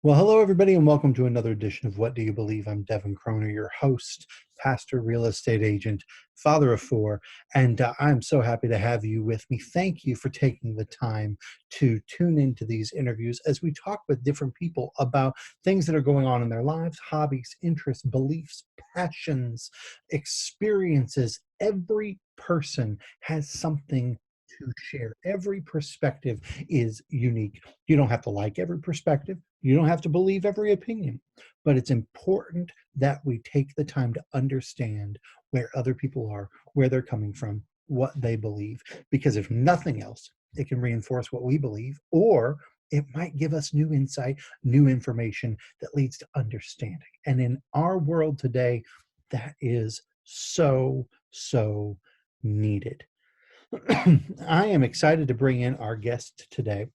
Well, hello, everybody, and welcome to another edition of What Do You Believe? I'm Devin Croner, your host, pastor, real estate agent, father of four, and I'm so happy to have you with me. Thank you for taking the time to tune into these interviews as we talk with different people about things that are going on in their lives, hobbies, interests, beliefs, passions, experiences. Every person has something to share. Every perspective is unique. You don't have to like every perspective. You don't have to believe every opinion, but it's important that we take the time to understand where other people are, where they're coming from, what they believe, because if nothing else, it can reinforce what we believe, or it might give us new insight, new information that leads to understanding. And in our world today, that is so needed. I am excited to bring in our guest today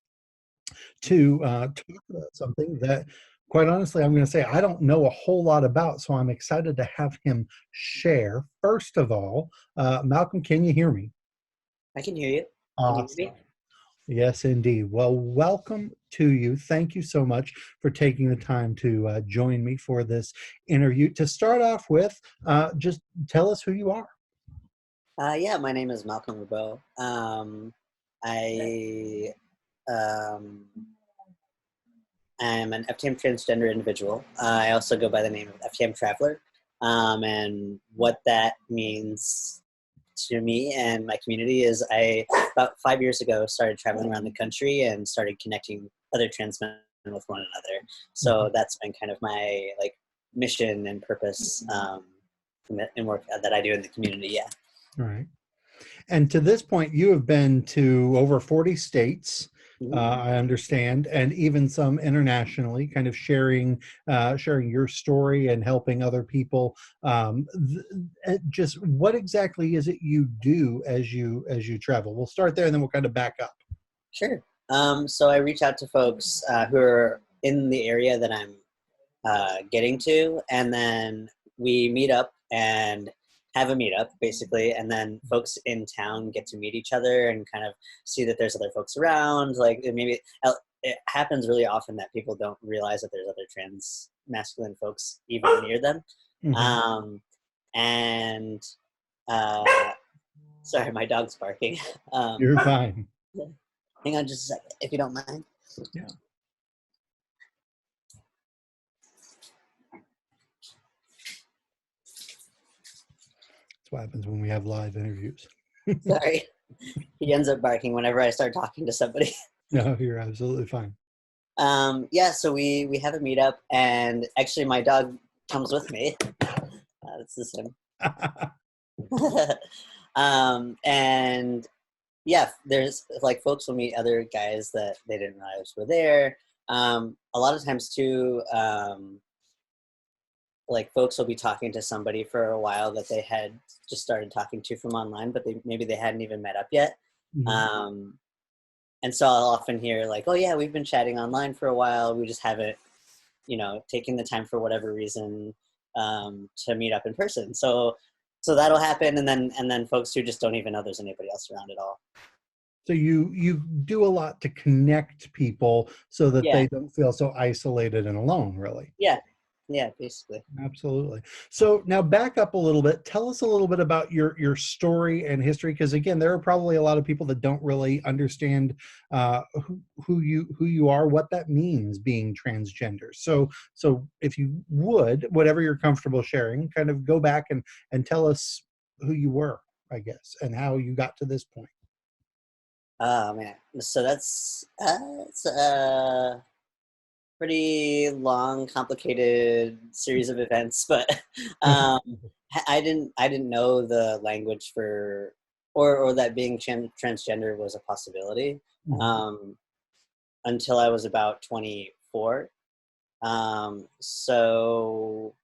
to talk about something that, quite honestly, I'm going to say I don't know a whole lot about. So I'm excited to have him share. First of all, Malcolm, can you hear me? I can hear you. Can you hear Awesome. me? Yes, indeed. Well, welcome to you. Thank you so much for taking the time to join me for this interview. To start off with, just tell us who you are. Yeah, my name is Malcolm Rabot. I um, am an FTM transgender individual. I also go by the name of FTM Traveler. And what that means to me and my community is about 5 years ago, started traveling around the country and started connecting other trans men with one another. So Mhm. that's been kind of my mission and purpose in work that I do in the community. Yeah. All right. And to this point, you have been to over 40 states, Mhm. I understand, and even some internationally, kind of sharing your story and helping other people. Just what exactly is it you do as you travel? We'll start there, and then we'll kind of back up. Sure. So I reach out to folks who are in the area that I'm getting to, and then we meet up and have a meetup basically, and then folks in town get to meet each other and kind of see that there's other folks around. Like it happens really often that people don't realize that there's other trans masculine folks even near them. Hmm. Um, and uh, sorry, my dog's barking. Um, You're fine. hang on just a second, if you don't mind. Yeah, that's what happens when we have live interviews. Sorry. He ends up barking whenever I start talking to somebody. No, you're absolutely fine. Yeah, so we have a meetup, and actually, my dog comes with me. This is him. And yeah, there's like folks will meet other guys that they didn't realize were there. A lot of times too, like folks will be talking to somebody for a while that they had just started talking to from online, but maybe they hadn't even met up yet. Mhm. Um, and so I'll often hear like, "Oh yeah, we've been chatting online for a while. We just haven't, taken the time for whatever reason to meet up in person." So that'll happen, and then folks who just don't even know there's anybody else around at all. So you do a lot to connect people so that Yeah, they don't feel so isolated and alone, really. yeah, yeah. Basically, Absolutely. So now back up a little bit. Tell us a little bit about your story and history, because again, there are probably a lot of people that don't really understand who you are, what that means being transgender. So if you would, whatever you're comfortable sharing, kind of go back and tell us who you were, I guess, and how you got to this point. oh man. So that's it's a pretty long, complicated series of events, but um, I didn't know the language for or that being transgender was a possibility Mhm. um, until I was about 24. So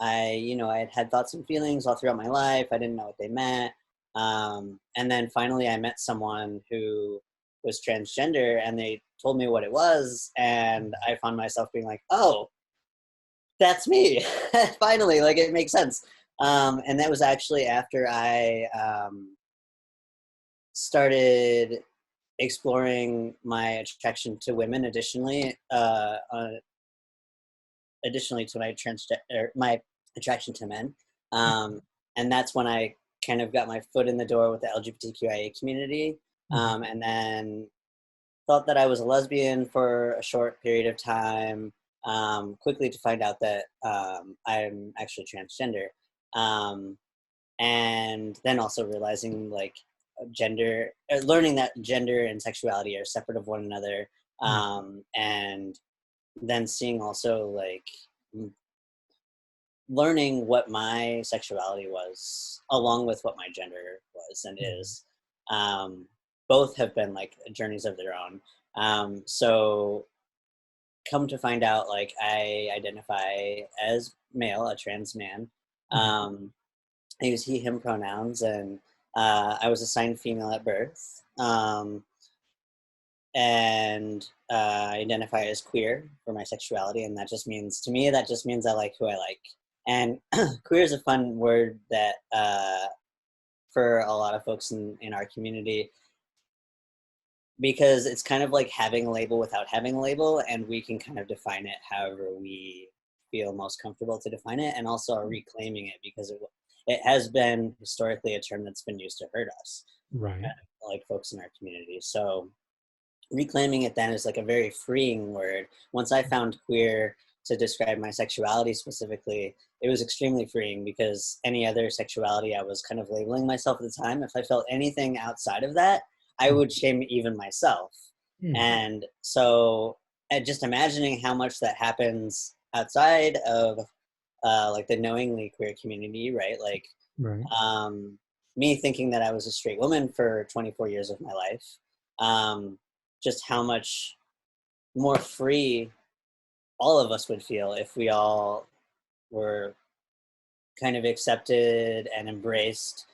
I had thoughts and feelings all throughout my life. I didn't know what they meant. And then finally I met someone who was transgender and they told me what it was. And I found myself being like, oh, that's me. Finally, like it makes sense. And that was actually after I started exploring my attraction to women additionally additionally to my attraction to men. Um, and that's when I kind of got my foot in the door with the LGBTQIA community. Mhm. And then thought that I was a lesbian for a short period of time, quickly to find out that I'm actually transgender. Um, and then also realizing like learning that gender and sexuality are separate of one another. Mhm. And then seeing also like learning what my sexuality was along with what my gender was and Mhm. is. Um, Both have been like journeys of their own. So come to find out, like I identify as male, a trans man. Mhm. Um, I use he, him pronouns, and I was assigned female at birth. And I identify as queer for my sexuality, and that just means to me that just means I like who I like. And queer is a fun word that for a lot of folks in our community, because it's kind of like having a label without having a label, and we can kind of define it however we feel most comfortable to define it, and also are reclaiming it because it has been historically a term that's been used to hurt us, Right. like folks in our community. So reclaiming it then is like a very freeing word. Once I found queer to describe my sexuality specifically, it was extremely freeing, because any other sexuality I was kind of labeling myself at the time, if I felt anything outside of that, I Mhm. would shame even myself. Mhm. And so just imagining how much that happens outside of like the knowingly queer community, right? Like Right. um, me thinking that I was a straight woman for 24 years of my life, um, just how much more free all of us would feel if we all were kind of accepted and embraced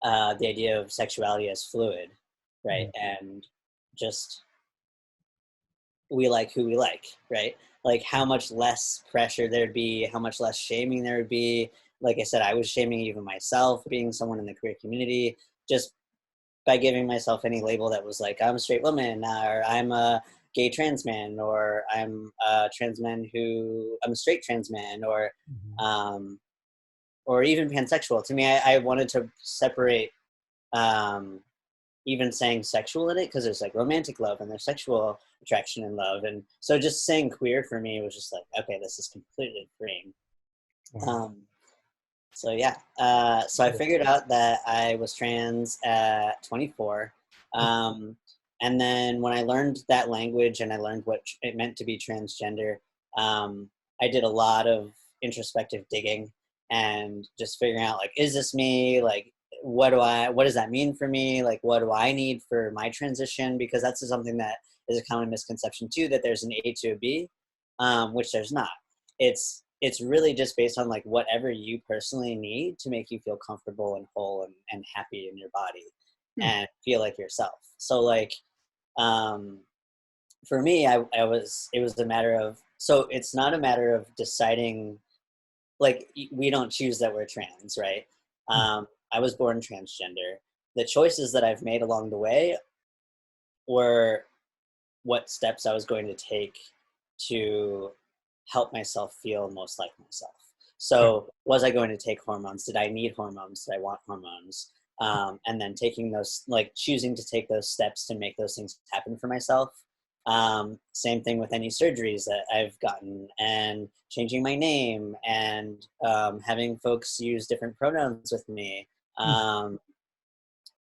the idea of sexuality as fluid, right? Mhm. And just we like who we like, right? Like how much less pressure there'd be, how much less shaming there would be. Like I said, I was shaming even myself being someone in the queer community, just by giving myself any label that was like I'm a straight woman, or I'm a gay trans man, or I'm a trans man who I'm a straight trans man, Mhm. um, or even pansexual. To me, I wanted to separate um, even saying sexual in it, because there's like romantic love and there's sexual attraction and love, and so just saying queer for me was just like, okay, this is completely freeing. Wow. Um, So yeah, so I figured out that I was trans at 24, um, and then when I learned that language and I learned what it meant to be transgender, I did a lot of introspective digging and just figuring out like, is this me? Like, what does that mean for me? Like, what do I need for my transition? Because that's something that is a common misconception too, that there's an A to a B, which there's not. It's really just based on like whatever you personally need to make you feel comfortable and whole and happy in your body Hmm. and feel like yourself. So like um for me, I was it was a matter of, so it's not a matter of deciding, like we don't choose that we're trans, right? Hmm. I was born transgender. The choices that I've made along the way were what steps I was going to take to help myself feel most like myself. Okay. So, was I going to take hormones? Did I need hormones? Did I want hormones? And then taking those, like choosing to take those steps to make those things happen for myself. Same thing with any surgeries that I've gotten, and changing my name, and having folks use different pronouns with me. Hmm. Um,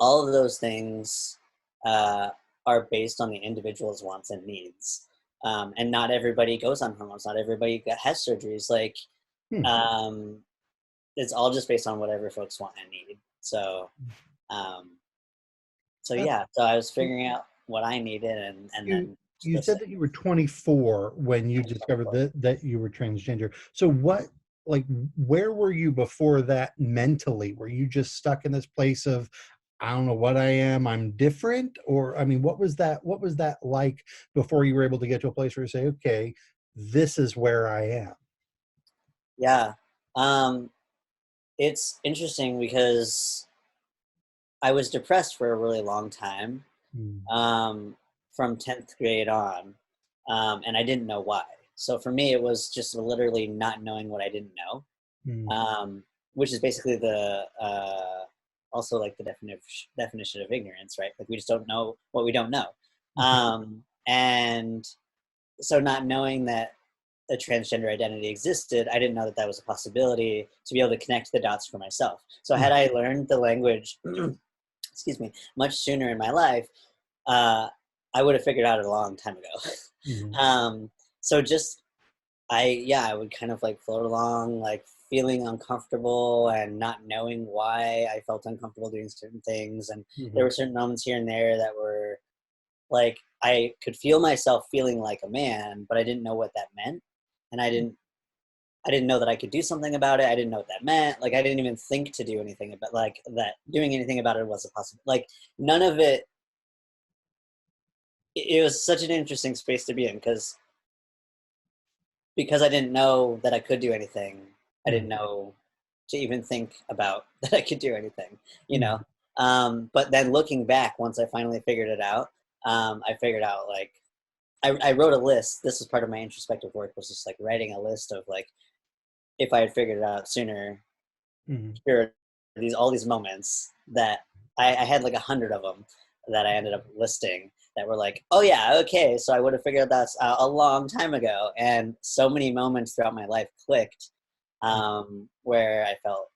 all of those things uh, are based on the individual's wants and needs. And not everybody goes on hormones. Not everybody has surgeries. Like Hmm. um, it's all just based on whatever folks want and need. So, um, so Uh, yeah. So I was figuring out what I needed, and you then you those said that you were 24 when you discovered that you were transgender. So what, like, where were you before that mentally? Were you just stuck in this place of, I don't know what I am, I'm different? Or I mean, what was that like before you were able to get to a place where you say, okay, this is where I am? yeah. Um, it's interesting because I was depressed for a really long time, Mm. um, from 10th grade on, and I didn't know why. So for me, it was just literally not knowing what I didn't know, Mm. which is basically the also like the definition of ignorance, right? Like we just don't know what we don't know. And so not knowing that a transgender identity existed, I didn't know that that was a possibility to be able to connect the dots for myself. So had Mm. I learned the language, excuse me, much sooner in my life, uh, I would have figured out it a long time ago. Mhm. So just I would kind of like float along, like feeling uncomfortable and not knowing why I felt uncomfortable doing certain things. And there Mhm. were certain moments here and there that were like I could feel myself feeling like a man, but I didn't know what that meant, and I didn't know that I could do something about it. I didn't know what that meant. Like I didn't even think to do anything about like that. Doing anything about it was a possible. Like none of it. It was such an interesting space to be in because I didn't know that I could do anything. I Mhm. didn't know to even think about that I could do anything. You Mhm. know. But then looking back, once I finally figured it out, I figured out like I wrote a list. This was part of my introspective work, was just like writing a list of like if I had figured it out sooner, Mhm. here are these all these moments that I had like 100 of them that I ended up listing that were like, oh yeah, okay, so I would have figured that a long time ago. And so many moments throughout my life clicked where I felt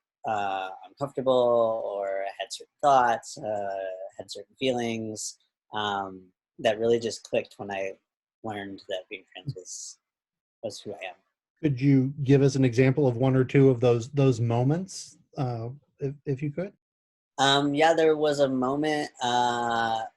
uncomfortable or I had certain thoughts, had certain feelings um, that really just clicked when I learned that being trans was who I am. Could you give us an example of one or two of those moments, if you could? Yeah, there was a moment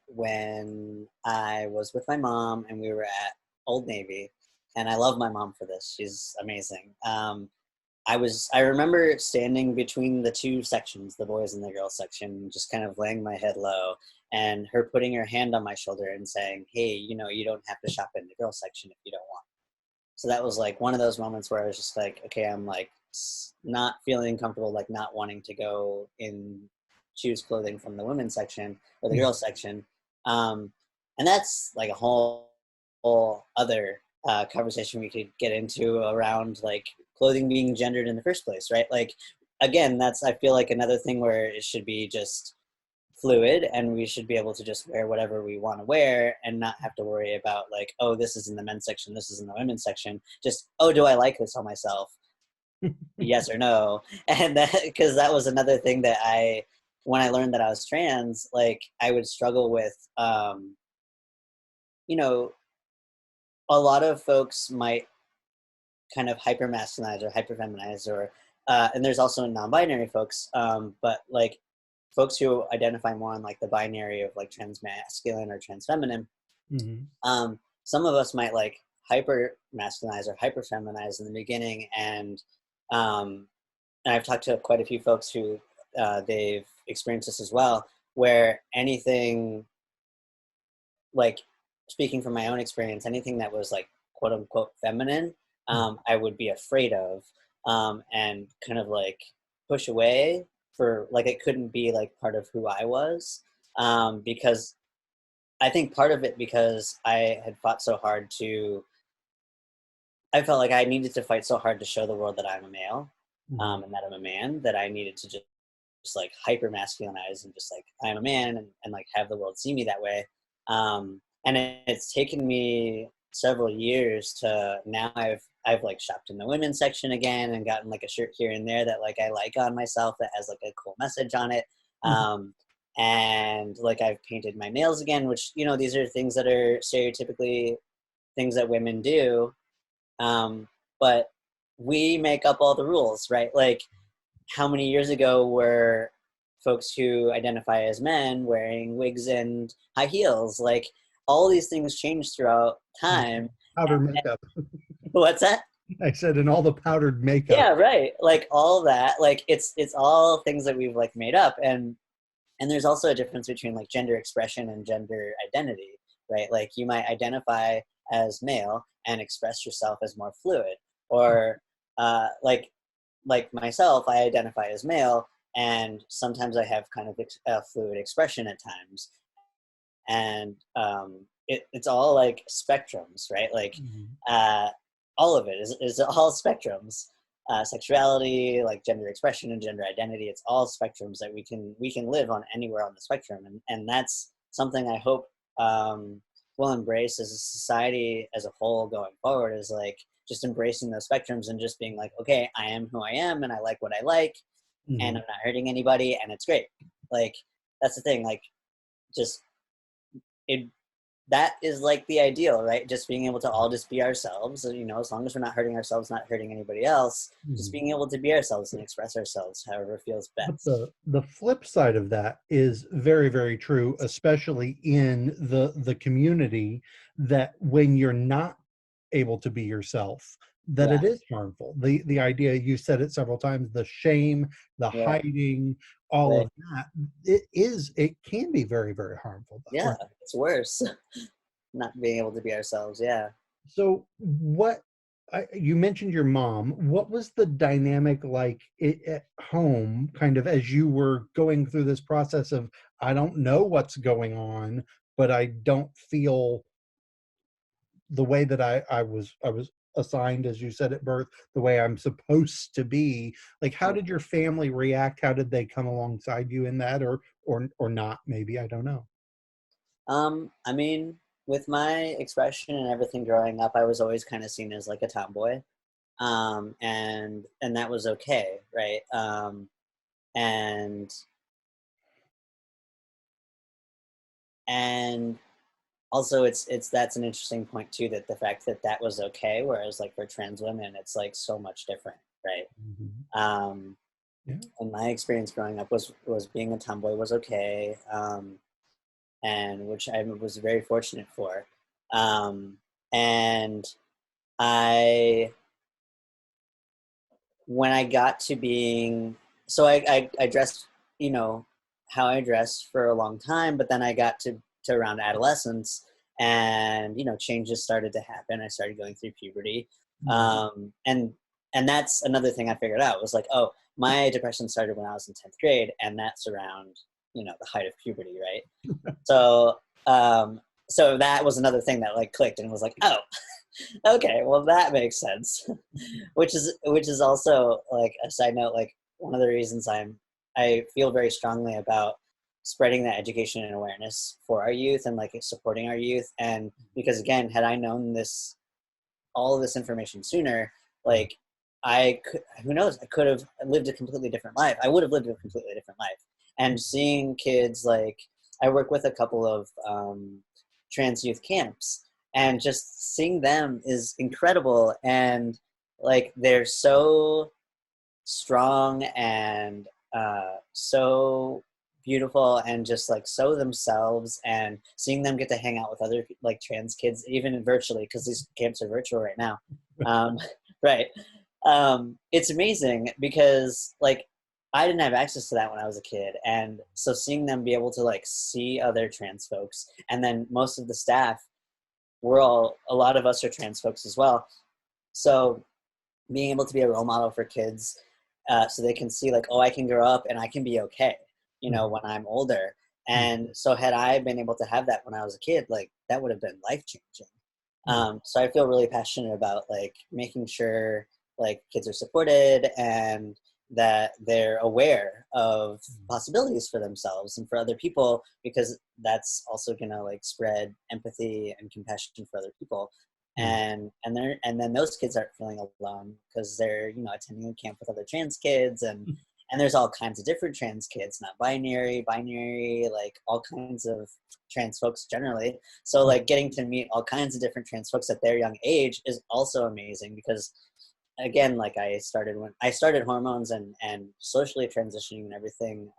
when I was with my mom and we were at Old Navy, and I love my mom for this. She's amazing. I remember standing between the two sections, the boys and the girls section, just kind of laying my head low, and her putting her hand on my shoulder and saying, "Hey, you don't have to shop in the girls section if you don't want." So that was like one of those moments where I was just like, okay, I'm like not feeling comfortable, like not wanting to go in choose clothing from the women's section or the Mhm. girls section. Um, and that's like a whole other conversation we could get into around like clothing being gendered in the first place, right? Like, again, that's, I feel like another thing where it should be just fluid and we should be able to just wear whatever we want to wear and not have to worry about like, oh, this is in the men's section, this is in the women's section. Just, oh, do I like this on myself? Yes or no. And that, because that was another thing that when I learned that I was trans, like I would struggle with you know a lot of folks might kind of hyper masculinize or hyper feminize or and there's also non-binary folks, but like folks who identify more on like the binary of like trans masculine or trans feminine, Mhm. some of us might like hyper masculinize or hyper feminize in the beginning, um, and I've talked to quite a few folks who they've experienced this as well, where anything like speaking from my own experience, anything that was like quote unquote feminine, Mhm. I would be afraid of and kind of like push away for like it couldn't be like part of who I was, because I think part of it because I had fought so hard to I felt like I needed to fight so hard to show the world that I'm a male, Mhm. and that I'm a man, that I needed to just like hyper masculinize and just like I'm a man and like have the world see me that way. And it's taken me several years to now I've like shopped in the women's section again and gotten like a shirt here and there that like I like on myself that has like a cool message on it. Mhm. Um, and like I've painted my nails again, which these are things that are stereotypically things that women do, but we make up all the rules, right? Like, how many years ago were folks who identify as men wearing wigs and high heels? Like, all these things change throughout Mhm. time. Powder makeup. What's that? I said, and all the powdered makeup. Yeah, right. Like all that. Like it's all things that we've like made up, and there's also a difference between like gender expression and gender identity, right? Like you might identify as male and express yourself as more fluid, or like myself, I identify as male, and sometimes I have kind of a fluid expression at times, and it's all like spectrums, right? Like Mhm. all of it is all spectrums. Sexuality, like gender expression and gender identity, it's all spectrums that we can live on anywhere on the spectrum, and that's something I hope we'll embrace as a society as a whole going forward, is like just embracing those spectrums and just being like, okay, I am who I am and I like what I like, and Mhm. I'm not hurting anybody, and it's great. Like, that's the thing, like, just it that is like the ideal, right? Just being able to all just be ourselves, as long as we're not hurting ourselves, not hurting anybody else, just Mhm. being able to be ourselves and express ourselves however feels But best. the flip side of that is very, very true, especially in the community, that when you're not able to be yourself, that Yeah, it is harmful. The idea, you said it several times, the shame, the yeah, hiding, all right. of that, it can be very, very harmful though, Yeah, right? it's worse not being able to be ourselves. Yeah. So you mentioned your mom. What was the dynamic like at home, kind of as you were going through this process of, I don't know what's going on, but I don't feel the way that I was assigned, as you said at birth, the way I'm supposed to be. Like, how did your family react? How did they come alongside you in that, or not? Maybe, I don't know. I mean, with my expression and everything growing up, I was always kind of seen as like a tomboy, and that was okay, right? And and also, it's that's an interesting point too, that the fact that that was okay, whereas like for trans women, it's like so much different, right? Mhm. Um, Yeah. and my experience growing up was being a tomboy was okay, and which I was very fortunate for. And I when I got to being so I dressed, you know, how I dressed for a long time, but then I got to around adolescence, and changes started to happen. I started going through puberty, Mhm. and that's another thing I figured out was like, oh, my depression started when I was in 10th grade, and that's around the height of puberty, right? So um, so that was another thing that like clicked and was like, oh, okay, well that makes sense. which is also like a side note, like one of the reasons I feel very strongly about spreading that education and awareness for our youth and like supporting our youth. And because again, had I known this all of this information sooner, Yeah. like I could, who knows, I could have lived a completely different life. I would have lived a completely different life. And seeing kids, like I work with a couple of trans youth camps, and just seeing them is incredible. And like they're so strong and so beautiful and just like so themselves, and seeing them get to hang out with other like trans kids even virtually, because these camps are virtual right now. um, right. It's amazing because like I didn't have access to that when I was a kid, and so seeing them be able to like see other trans folks, and then most of the staff, a lot of us are trans folks as well, so being able to be a role model for kids, so they can see like, oh, I can grow up and I can be okay, Mhm. when I'm older. Mhm. And so had I been able to have that when I was a kid, like that would have been life changing. Yeah. So I feel really passionate about like making sure like kids are supported and that they're aware of possibilities for themselves and for other people, because that's also gonna like spread empathy and compassion for other people. Yeah. And then those kids aren't feeling alone because they're attending a camp with other trans kids, and there's all kinds of different trans kids, not binary, like all kinds of trans folks generally. So like getting to meet all kinds of different trans folks at their young age is also amazing, because again, like when I started hormones and socially transitioning and everything.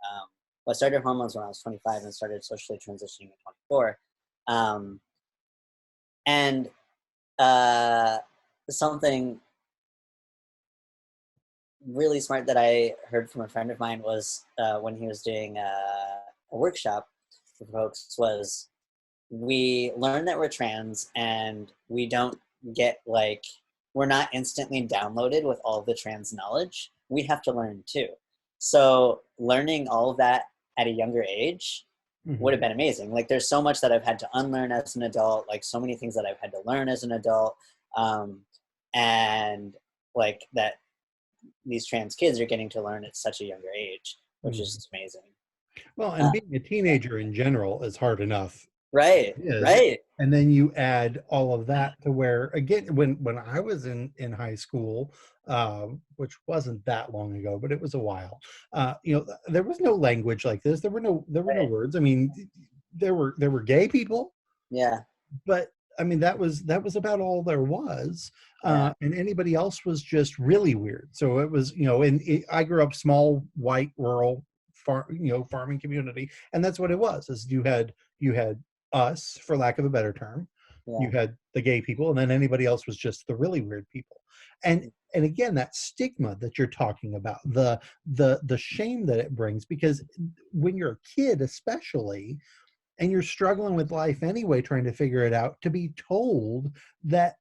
Well, I started hormones when I was 25 and started socially transitioning at 24. Um, and uh, something really smart that I heard from a friend of mine was when he was doing a workshop for folks, was we learn that we're trans and we don't get like, we're not instantly downloaded with all the trans knowledge. We have to learn too. So learning all of that at a younger age would have Mhm. been amazing. Like there's so much that I've had to unlearn as an adult, like so many things that I've had to learn as an adult. Um, and like that these trans kids are getting to learn at such a younger age, which is Mhm. just amazing. Well, and Uh, being a teenager in general is hard enough. right, Is. right, And then you add all of that to where, again, when I was in high school, which wasn't that long ago, but it was a while. There was no language like this. There were no right. words. I mean, there were gay people, Yeah, but I mean that was about all there was, yeah, and anybody else was just really weird. So it was, I grew up small, white, rural, farming community, and that's what it was. Is you had us, for lack of a better term, yeah, you had the gay people, and then anybody else was just the really weird people, and again, that stigma that you're talking about, the shame that it brings, because when you're a kid, especially, and you're struggling with life anyway, trying to figure it out, to be told that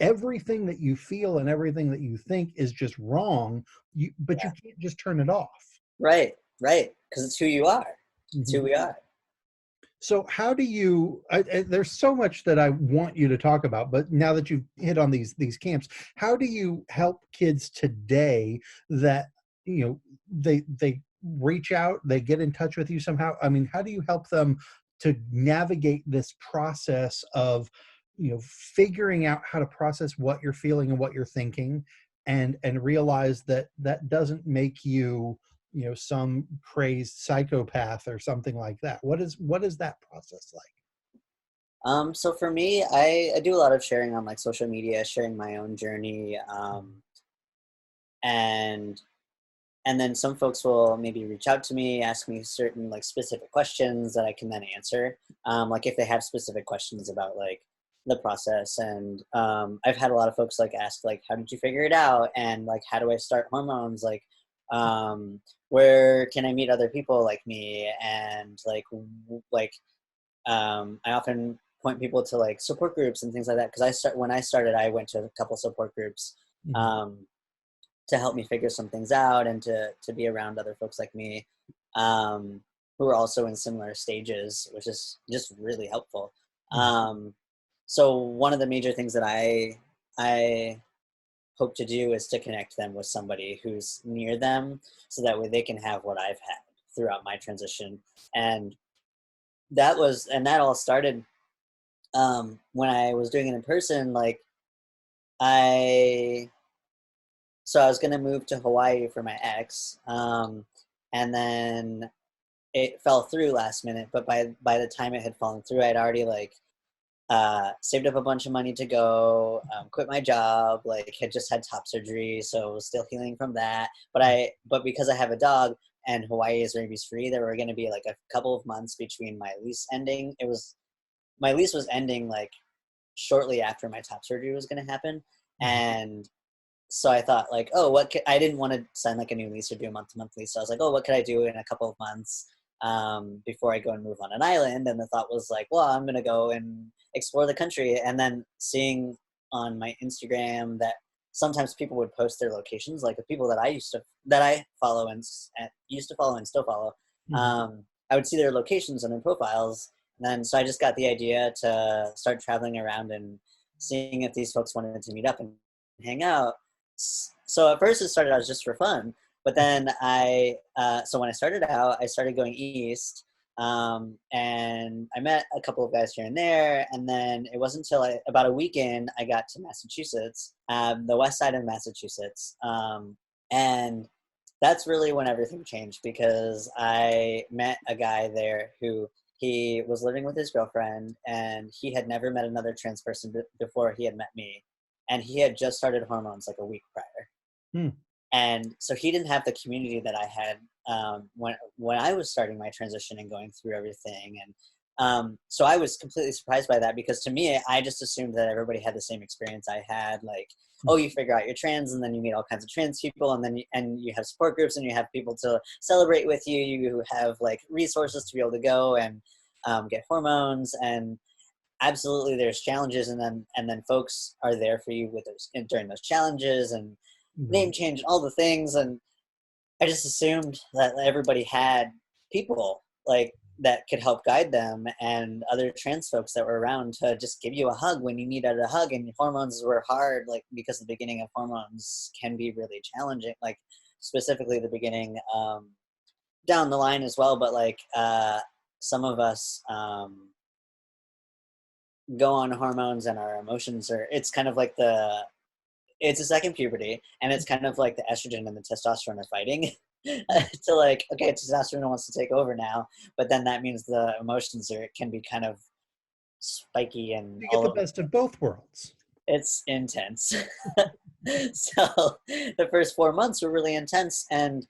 everything that you feel and everything that you think is just wrong, but you yeah. can't just turn it off. Right, right. Because it's who you are. It's who Mhm. we are. So how do you, there's so much that I want you to talk about, but now that you've hit on these camps, how do you help kids today that, they reach out, they get in touch with you somehow? I mean, how do you help them to navigate this process of, figuring out how to process what you're feeling and what you're thinking, and realize that that doesn't make you, some crazed psychopath or something like that? What is that process like? So for me, I do a lot of sharing on like social media, sharing my own journey, and and then some folks will maybe reach out to me, ask me certain like specific questions that I can then answer. Like if they have specific questions about like the process, and I've had a lot of folks like ask like, how did you figure it out, and like how do I start hormones, like um, where can I meet other people like me, and like I often point people to like support groups and things like that, because when I started, I went to a couple support groups. Mhm. Um, to help me figure some things out, and to be around other folks like me, um, who are also in similar stages, which is just really helpful. Mhm. So one of the major things that I hope to do is to connect them with somebody who's near them, so that way they can have what I've had throughout my transition. And that all started when I was doing it in person. Like I so I was gonna move to Hawaii for my ex, and then it fell through last minute. But by the time it had fallen through, I'd already like saved up a bunch of money to go, quit my job, like had just had top surgery, so was still healing from that. But because I have a dog and Hawaii is rabies free, there were going to be like a couple of months between my lease ending. My lease was ending like shortly after my top surgery was going to happen, Mhm. and so I thought like, oh, I didn't want to sign like a new lease or do a month-to-month lease. So I was like, oh, what could I do in a couple of months before I go and move on an island? And the thought was like, well, I'm going to go and explore the country. And then seeing on my Instagram that sometimes people would post their locations, like the people that I follow and used to follow and still follow. Mhm. I would see their locations and their profiles. And then so I just got the idea to start traveling around and seeing if these folks wanted to meet up and hang out. So at first it started out just for fun, but then so when I started out, I started going east, and I met a couple of guys here and there, and then it wasn't until about a weekend I got to Massachusetts, the west side of Massachusetts, and that's really when everything changed, because I met a guy there who he was living with his girlfriend, and he had never met another trans person before he had met me, and he had just started hormones like a week prior, Mm. and so he didn't have the community that I had when I was starting my transition and going through everything. And so I was completely surprised by that, because to me, I just assumed that everybody had the same experience I had. Like, oh, you figure out you're trans, and then you meet all kinds of trans people, and then you have support groups, and you have people to celebrate with you. You have like resources to be able to go and get hormones, and absolutely there's challenges, and then folks are there for you with those during those challenges, and name Right. change and all the things. And I just assumed that everybody had people like that could help guide them, and other trans folks that were around to just give you a hug when you needed a hug. And hormones were hard, like, because the beginning of hormones can be really challenging, like specifically the beginning, down the line as well. But like, some of us, go on hormones, and our emotions are, it's kind of like it's a second puberty, and it's kind of like the estrogen and the testosterone are fighting to like, okay, testosterone wants to take over now, but then that means the emotions are, can be kind of spiky and You get all the over. best of both worlds. It's intense. So the first 4 months were really intense, and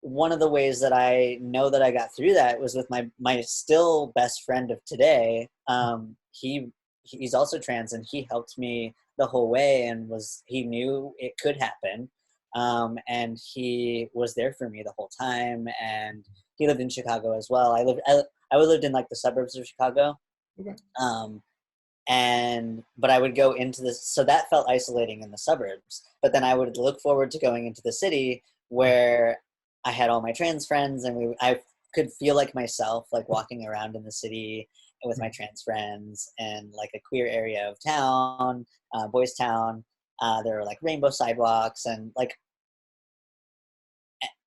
one of the ways that I know that I got through that was with my still best friend of today. He's also trans, and he helped me the whole way, and he knew it could happen, and he was there for me the whole time. And he lived in Chicago as well. I lived in like the suburbs of Chicago, Okay. um, but I would go into this, so that felt isolating in the suburbs. But then I would look forward to going into the city where I had all my trans friends, and I could feel like myself, like walking around in the city with my trans friends, and like a queer area of town, Boys Town. There were like rainbow sidewalks, and like,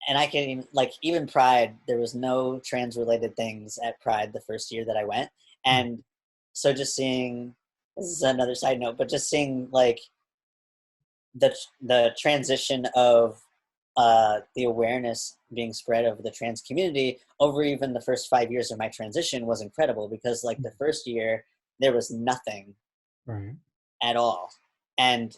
and I can, like, even Pride, there was no trans related things at Pride the first year that I went. And so just seeing, this is another side note, but just seeing like the transition of, the awareness being spread of the trans community over even the first 5 years of my transition was incredible, because like the first year there was nothing Right. at all. And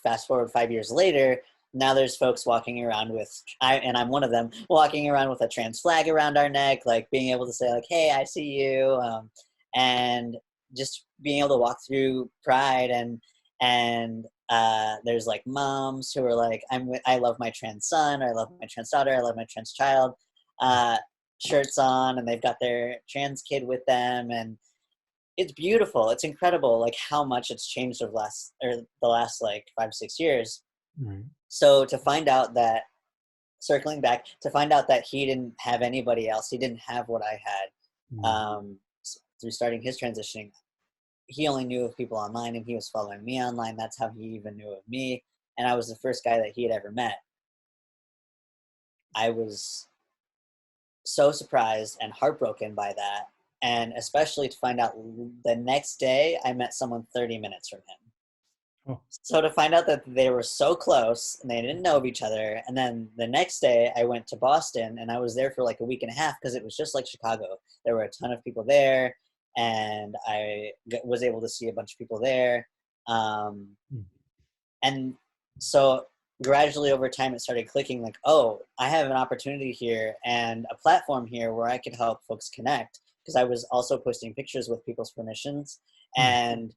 fast forward 5 years later, now there's folks walking around and I'm one of them, walking around with a trans flag around our neck, like being able to say like, "Hey, I see you," and just being able to walk through Pride, and there's like moms who are like, I love my trans son, or I love my trans daughter, I love my trans child, uh, shirts on, and they've got their trans kid with them, and it's beautiful. It's incredible, like how much it's changed over the last like 5 6 years. Right. So to find out that, circling back, to find out that he didn't have anybody else, he didn't have what I had, Mm. through starting his transitioning. He only knew of people online, and he was following me online. That's how he even knew of me, and I was the first guy that he had ever met. I was so surprised and heartbroken by that, and especially to find out the next day I met someone 30 minutes from him. Oh. So to find out that they were so close and they didn't know of each other, and then the next day I went to Boston, and I was there for like a week and a half, because it was just like Chicago. There were a ton of people there, and was able to see a bunch of people there, Mm. and so gradually over time it started clicking, like, oh, I have an opportunity here and a platform here where I could help folks connect, because I was also posting pictures with people's permissions, Mm. and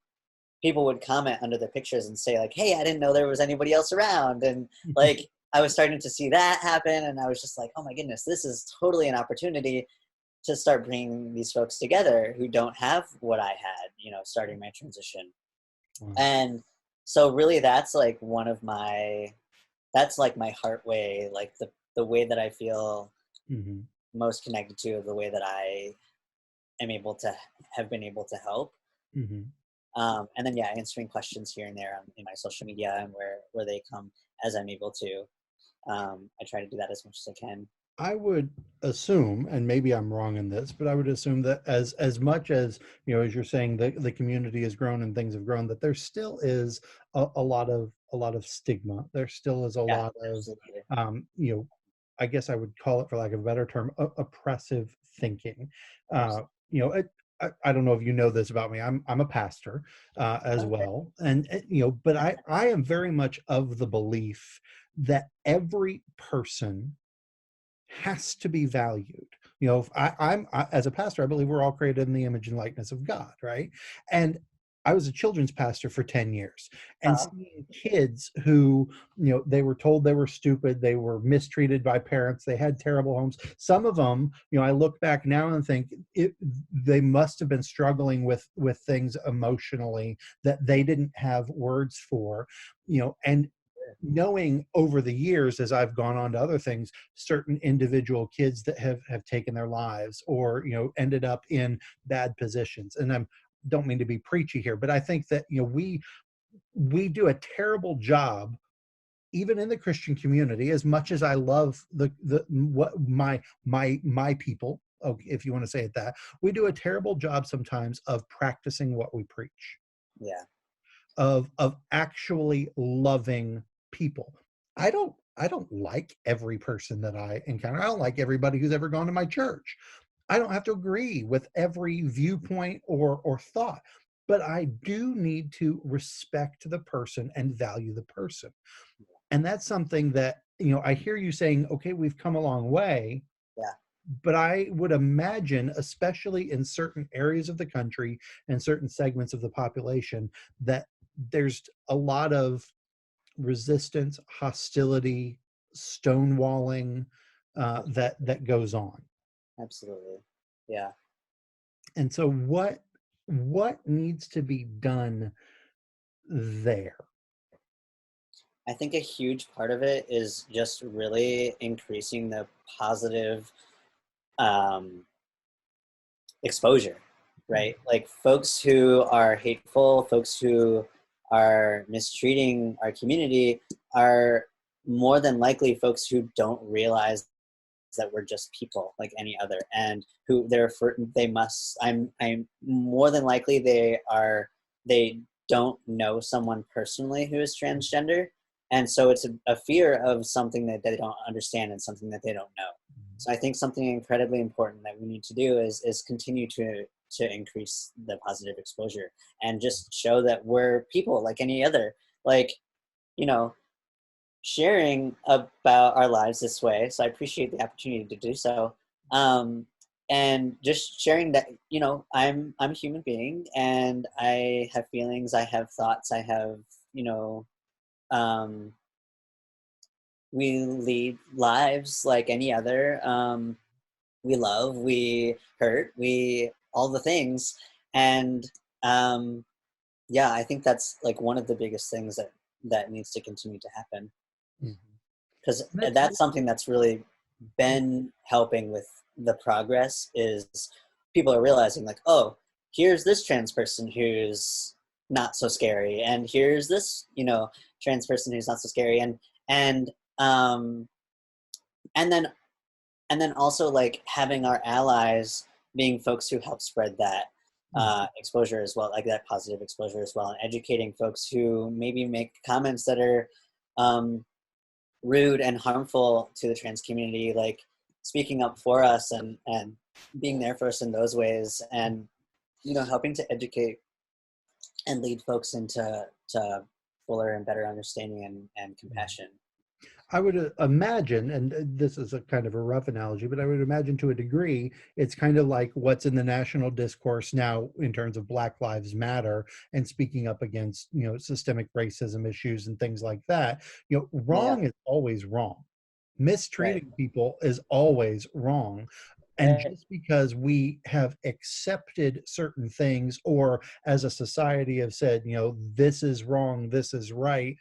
people would comment under the pictures and say like, "Hey, I didn't know there was anybody else around," and like I was starting to see that happen, and I was just like, "Oh my goodness, this is totally an opportunity to start bringing these folks together who don't have what I had, starting my transition." Wow. And so really that's like my heart way, like the way that I feel Mm-hmm. most connected to, the way that I am able to have been able to help. Mm-hmm. And then, yeah, answering questions here and there in my social media, and where they come as I'm able to. I try to do that as much as I can. I would assume, and maybe I'm wrong in this, but I would assume that as much as as you're saying, the community has grown and things have grown, that there still is a lot of stigma. There still is a Yeah, lot of absolutely. um, you know, I guess I would call it, for lack of a better term, oppressive thinking. Uh, Absolutely. I don't know if you know this about me. I'm a pastor as Okay. well, and but I am very much of the belief that every person has to be valued. If as a pastor, I believe we're all created in the image and likeness of God, right? And I was a children's pastor for 10 years, and Uh, seeing kids who, they were told they were stupid, they were mistreated by parents, they had terrible homes. Some of them, I look back now and think they must have been struggling with things emotionally that they didn't have words for, and knowing over the years as I've gone on to other things, certain individual kids that have taken their lives or ended up in bad positions. And I'm don't mean to be preachy here, but I think that we do a terrible job even in the Christian community, as much as I love the what my people, okay, if you want to say it that, we do a terrible job sometimes of practicing what we preach, Yeah. of actually loving people. I don't like every person that I encounter. I don't like everybody who's ever gone to my church. I don't have to agree with every viewpoint or thought, but I do need to respect the person and value the person. And that's something that, I hear you saying, okay, we've come a long way, Yeah. but I would imagine, especially in certain areas of the country and certain segments of the population, that there's a lot of resistance, hostility, stonewalling that goes on. Absolutely. Yeah. And so what needs to be done there? I think a huge part of it is just really increasing the positive um, exposure, right? Like folks who are hateful, folks who are mistreating our community are more than likely folks who don't realize that we're just people like any other, and who they must. I'm more than likely they don't know someone personally who is transgender, and so it's a fear of something that they don't understand and something that they don't know. So I think something incredibly important that we need to do is continue to increase the positive exposure and just show that we're people like any other. Like, you know, sharing about our lives this way. So I appreciate the opportunity to do so. And just sharing that, I'm a human being and I have feelings, I have thoughts, I have, um, we lead lives like any other. We love, we hurt, we all the things. And um, yeah, I think that's like one of the biggest things that needs to continue to happen, Mhm. because That's that's something that's really been helping with the progress is people are realizing like, oh, here's this trans person who's not so scary, and here's this trans person who's not so scary, and um and then also like having our allies being folks who help spread that exposure as well, like that positive exposure as well, and educating folks who maybe make comments that are um, rude and harmful to the trans community, like speaking up for us and being there for us in those ways, and helping to educate and lead folks into fuller and better understanding and compassion. I would imagine, and this is a kind of a rough analogy, but I would imagine to a degree, it's kind of like what's in the national discourse now in terms of Black Lives Matter and speaking up against, systemic racism issues and things like that. Yeah. Wrong is always wrong. Right. Mistreating people is always wrong. And Right. just because we have accepted certain things, or as a society have said, this is wrong, this is right,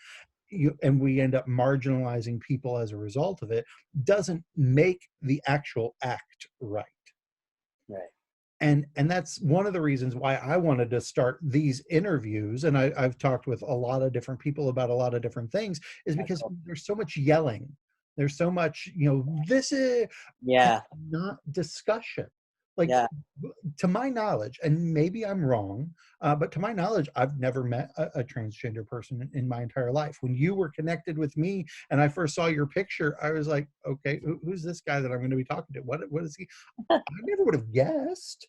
and we end up marginalizing people as a result of it, doesn't make the actual act right. Right. And that's one of the reasons why I wanted to start these interviews, and I've talked with a lot of different people about a lot of different things, is That's because cool. there's so much yelling, there's so much this is, and Yeah. not discussion. Like, Yeah. to my knowledge, and maybe I'm wrong, but to my knowledge, I've never met a transgender person in my entire life. When you were connected with me and I first saw your picture, I was like, okay, who's this guy that I'm going to be talking to? What is he? I never would have guessed.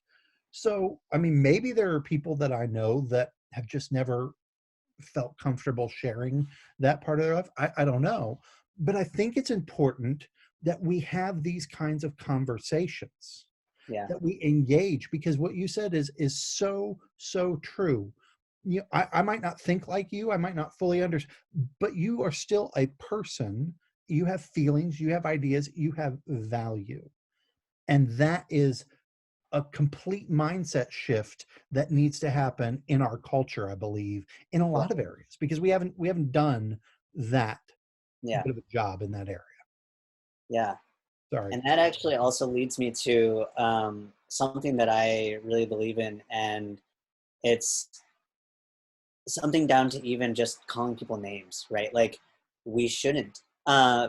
So, I mean, maybe there are people that I know that have just never felt comfortable sharing that part of their life. I don't know. But I think it's important that we have these kinds of conversations, Yeah. that we engage, because what you said is so true. I might not think like you, I might not fully understand, but you are still a person. You have feelings, you have ideas, you have value. And that is a complete mindset shift that needs to happen in our culture, I believe, in a Yeah. lot of areas, because we haven't done that Yeah. bit of a job in that area. Yeah. Sorry. And that actually also leads me to something that I really believe in, and it's something down to even just calling people names, right? Like, we shouldn't,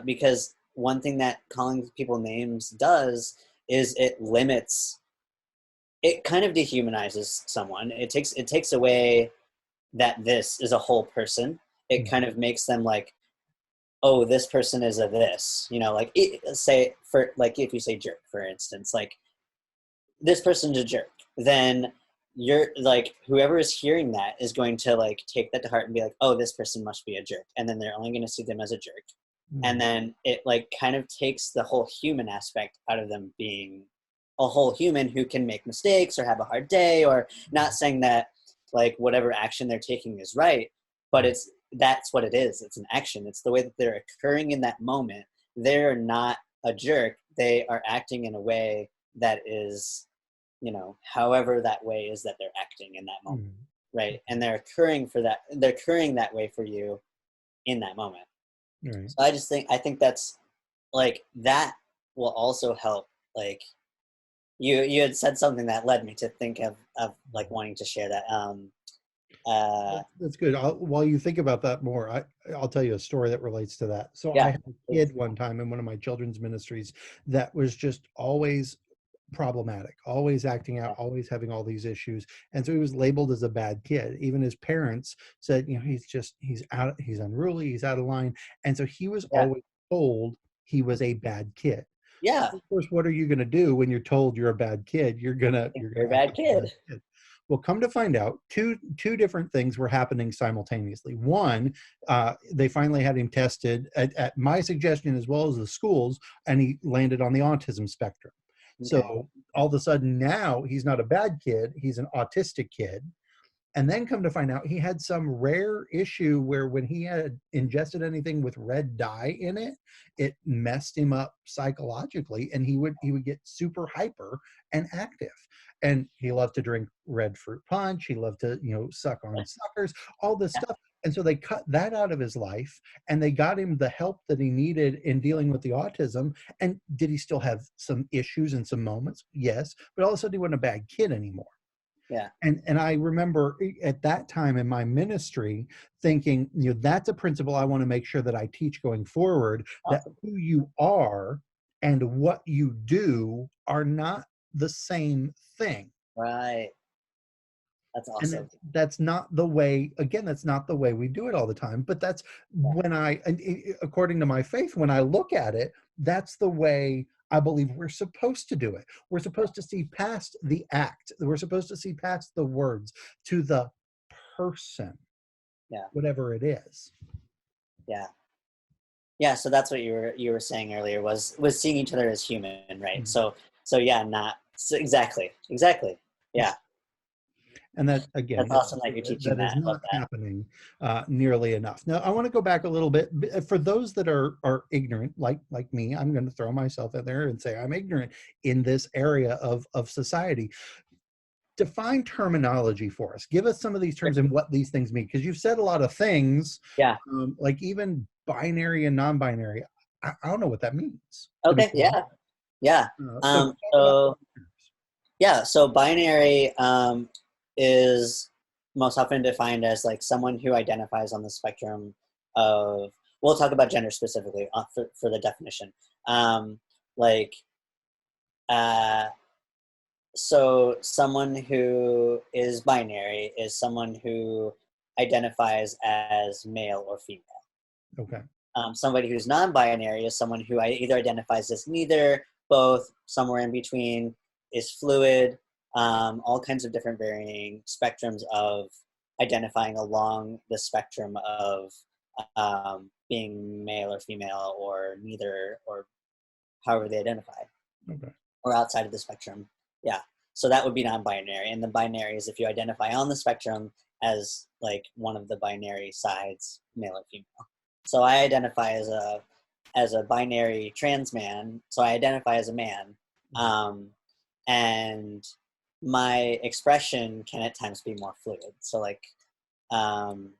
because one thing that calling people names does is it kind of dehumanizes someone. It takes away that this is a whole person. It kind Mhm. of makes them like, oh, this person is a this, like say, for like, if you say jerk, for instance, like, this person's a jerk, then you're like, whoever is hearing that is going to like take that to heart and be like, oh, this person must be a jerk, and then they're only going to see them as a jerk. And Mhm. then it like kind of takes the whole human aspect out of them being a whole human who can make mistakes or have a hard day, or not saying that like whatever action they're taking is right, but that's what it is. It's an action. It's the way that they're occurring in that moment. They're not a jerk. They are acting in a way that is, however that way is that they're acting in that moment, Mhm. right? And they're occurring that way for you in that moment. Right. So I think that's like, that will also help. Like, you had said something that led me to think of like wanting to share that. Uh That's good. While you think about that more, I'll tell you a story that relates to that. So I yeah, had a please. kid one time in one of my children's ministries that was just always problematic, always acting out, Yeah, always having all these issues. And so he was labeled as a bad kid. Even his parents said, he's unruly, he's out of line. And so he was yeah, always told he was a bad kid. yeah. Of course, what are you going to do when you're told you're a bad kid? You're You're gonna a act bad like a bad kid. kid. Well, come to find out, two different things were happening simultaneously. One, they finally had him tested at my suggestion as well as the schools, and he landed on the autism spectrum. Okay. So all of a sudden now he's not a bad kid; he's an autistic kid. And then come to find out he had some rare issue where when he had ingested anything with red dye in it, it messed him up psychologically, and he would get super hyper and active. And he loved to drink red fruit punch. He loved to, suck on suckers, all this Yeah. stuff. And so they cut that out of his life, and they got him the help that he needed in dealing with the autism. And did he still have some issues and some moments? Yes. But all of a sudden he wasn't a bad kid anymore. Yeah. And I remember at that time in my ministry thinking, that's a principle I want to make sure that I teach going forward, that Awesome. who you are and what you do are not the same thing. Right. That's And awesome. that's not the way, again, that's not the way we do it all the time. But that's Yeah. according to my faith, when I look at it, that's the way I believe we're supposed to do it. We're supposed to see past the act. We're supposed to see past the words to the person, Yeah. whatever it is. Yeah. Yeah, so that's what you were saying earlier, was seeing each other as human, right? Mhm. So yeah, not so exactly. Yeah. Yeah, And that, again, that's awesome that you're teaching that is that. I love not that. happening nearly enough. Now, I want to go back a little bit. For those that are ignorant, like me, I'm going to throw myself in there and say I'm ignorant in this area of society. Define terminology for us. Give us some of these Sure. terms and what these things mean, because you've said a lot of things, Yeah. like even binary and non-binary. I don't know what that means, to be Okay. quite Yeah. Yeah. honest. So talk about So those terms. yeah. So binary is most often defined as like someone who identifies on the spectrum of. We'll talk about gender specifically for the definition. Like uh, so someone who is binary is someone who identifies as male or female. Okay. Somebody who's non-binary is someone who either identifies as neither, both, somewhere in between, is fluid. All kinds of different varying spectrums of identifying along the spectrum of being male or female or neither, or however they identify, Okay. or outside of the spectrum. Yeah. So that would be non-binary. And the binary is if you identify on the spectrum as like one of the binary sides, male or female. So I identify as a binary trans man. So I identify as a man. Um, and my expression can at times be more fluid. So like um,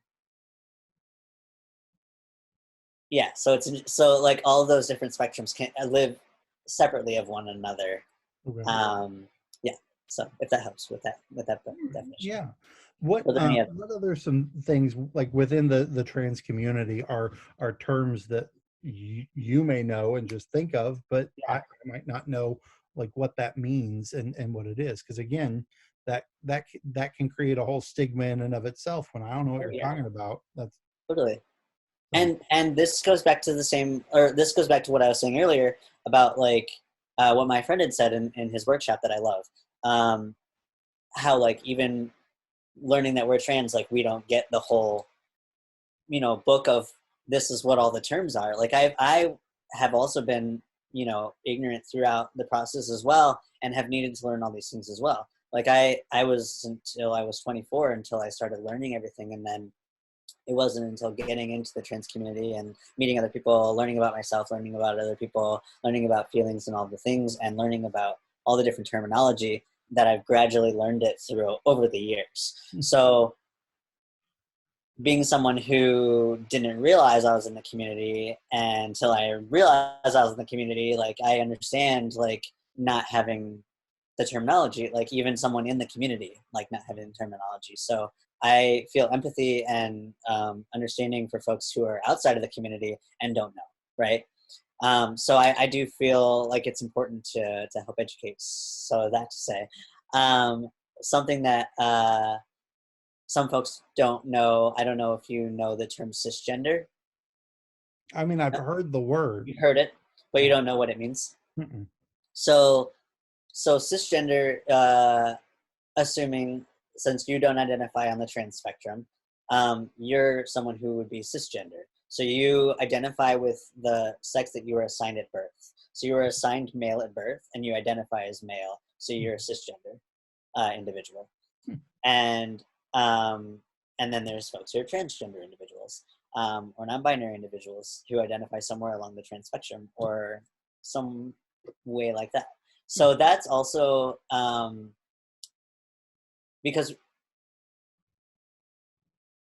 Yeah, so like all of those different spectrums can live separately of one another. Okay. Yeah. So if that helps with that definition. Yeah. Were there any other? What other some things like within the trans community are terms that you may know and just think of, but I might not know like what that means and what it is. Because again, that can create a whole stigma in and of itself when I don't know what Oh you're yeah, talking about. That's totally. so. And this goes back to the same, or this goes back to what I was saying earlier about like what my friend had said in his workshop that I love. Um, how like even learning that we're trans, like we don't get the whole book of this is what all the terms are. Like I have also been ignorant throughout the process as well, and have needed to learn all these things as well. Like I was until I was 24 until I started learning everything, and then it wasn't until getting into the trans community and meeting other people, learning about myself, learning about other people, learning about feelings and all the things, and learning about all the different terminology that I've gradually learned it through over the years. So being someone who didn't realize I was in the community until I realized I was in the community, like I understand like not having the terminology, like even someone in the community, like not having the terminology. So I feel empathy and understanding for folks who are outside of the community and don't know, right? So I do feel like it's important to help educate. So that to say, something that some folks don't know. I don't know if you know the term cisgender. I mean, I've heard the word. You've heard it, but you Yeah. don't know what it means. Mm-mm. So, cisgender, assuming since you don't identify on the trans spectrum, you're someone who would be cisgender. So you identify with the sex that you were assigned at birth. So you were assigned male at birth, and you identify as male. So you're a cisgender individual. And um, and then there's folks who are transgender individuals or non-binary individuals who identify somewhere along the trans spectrum or some way like that. So that's also because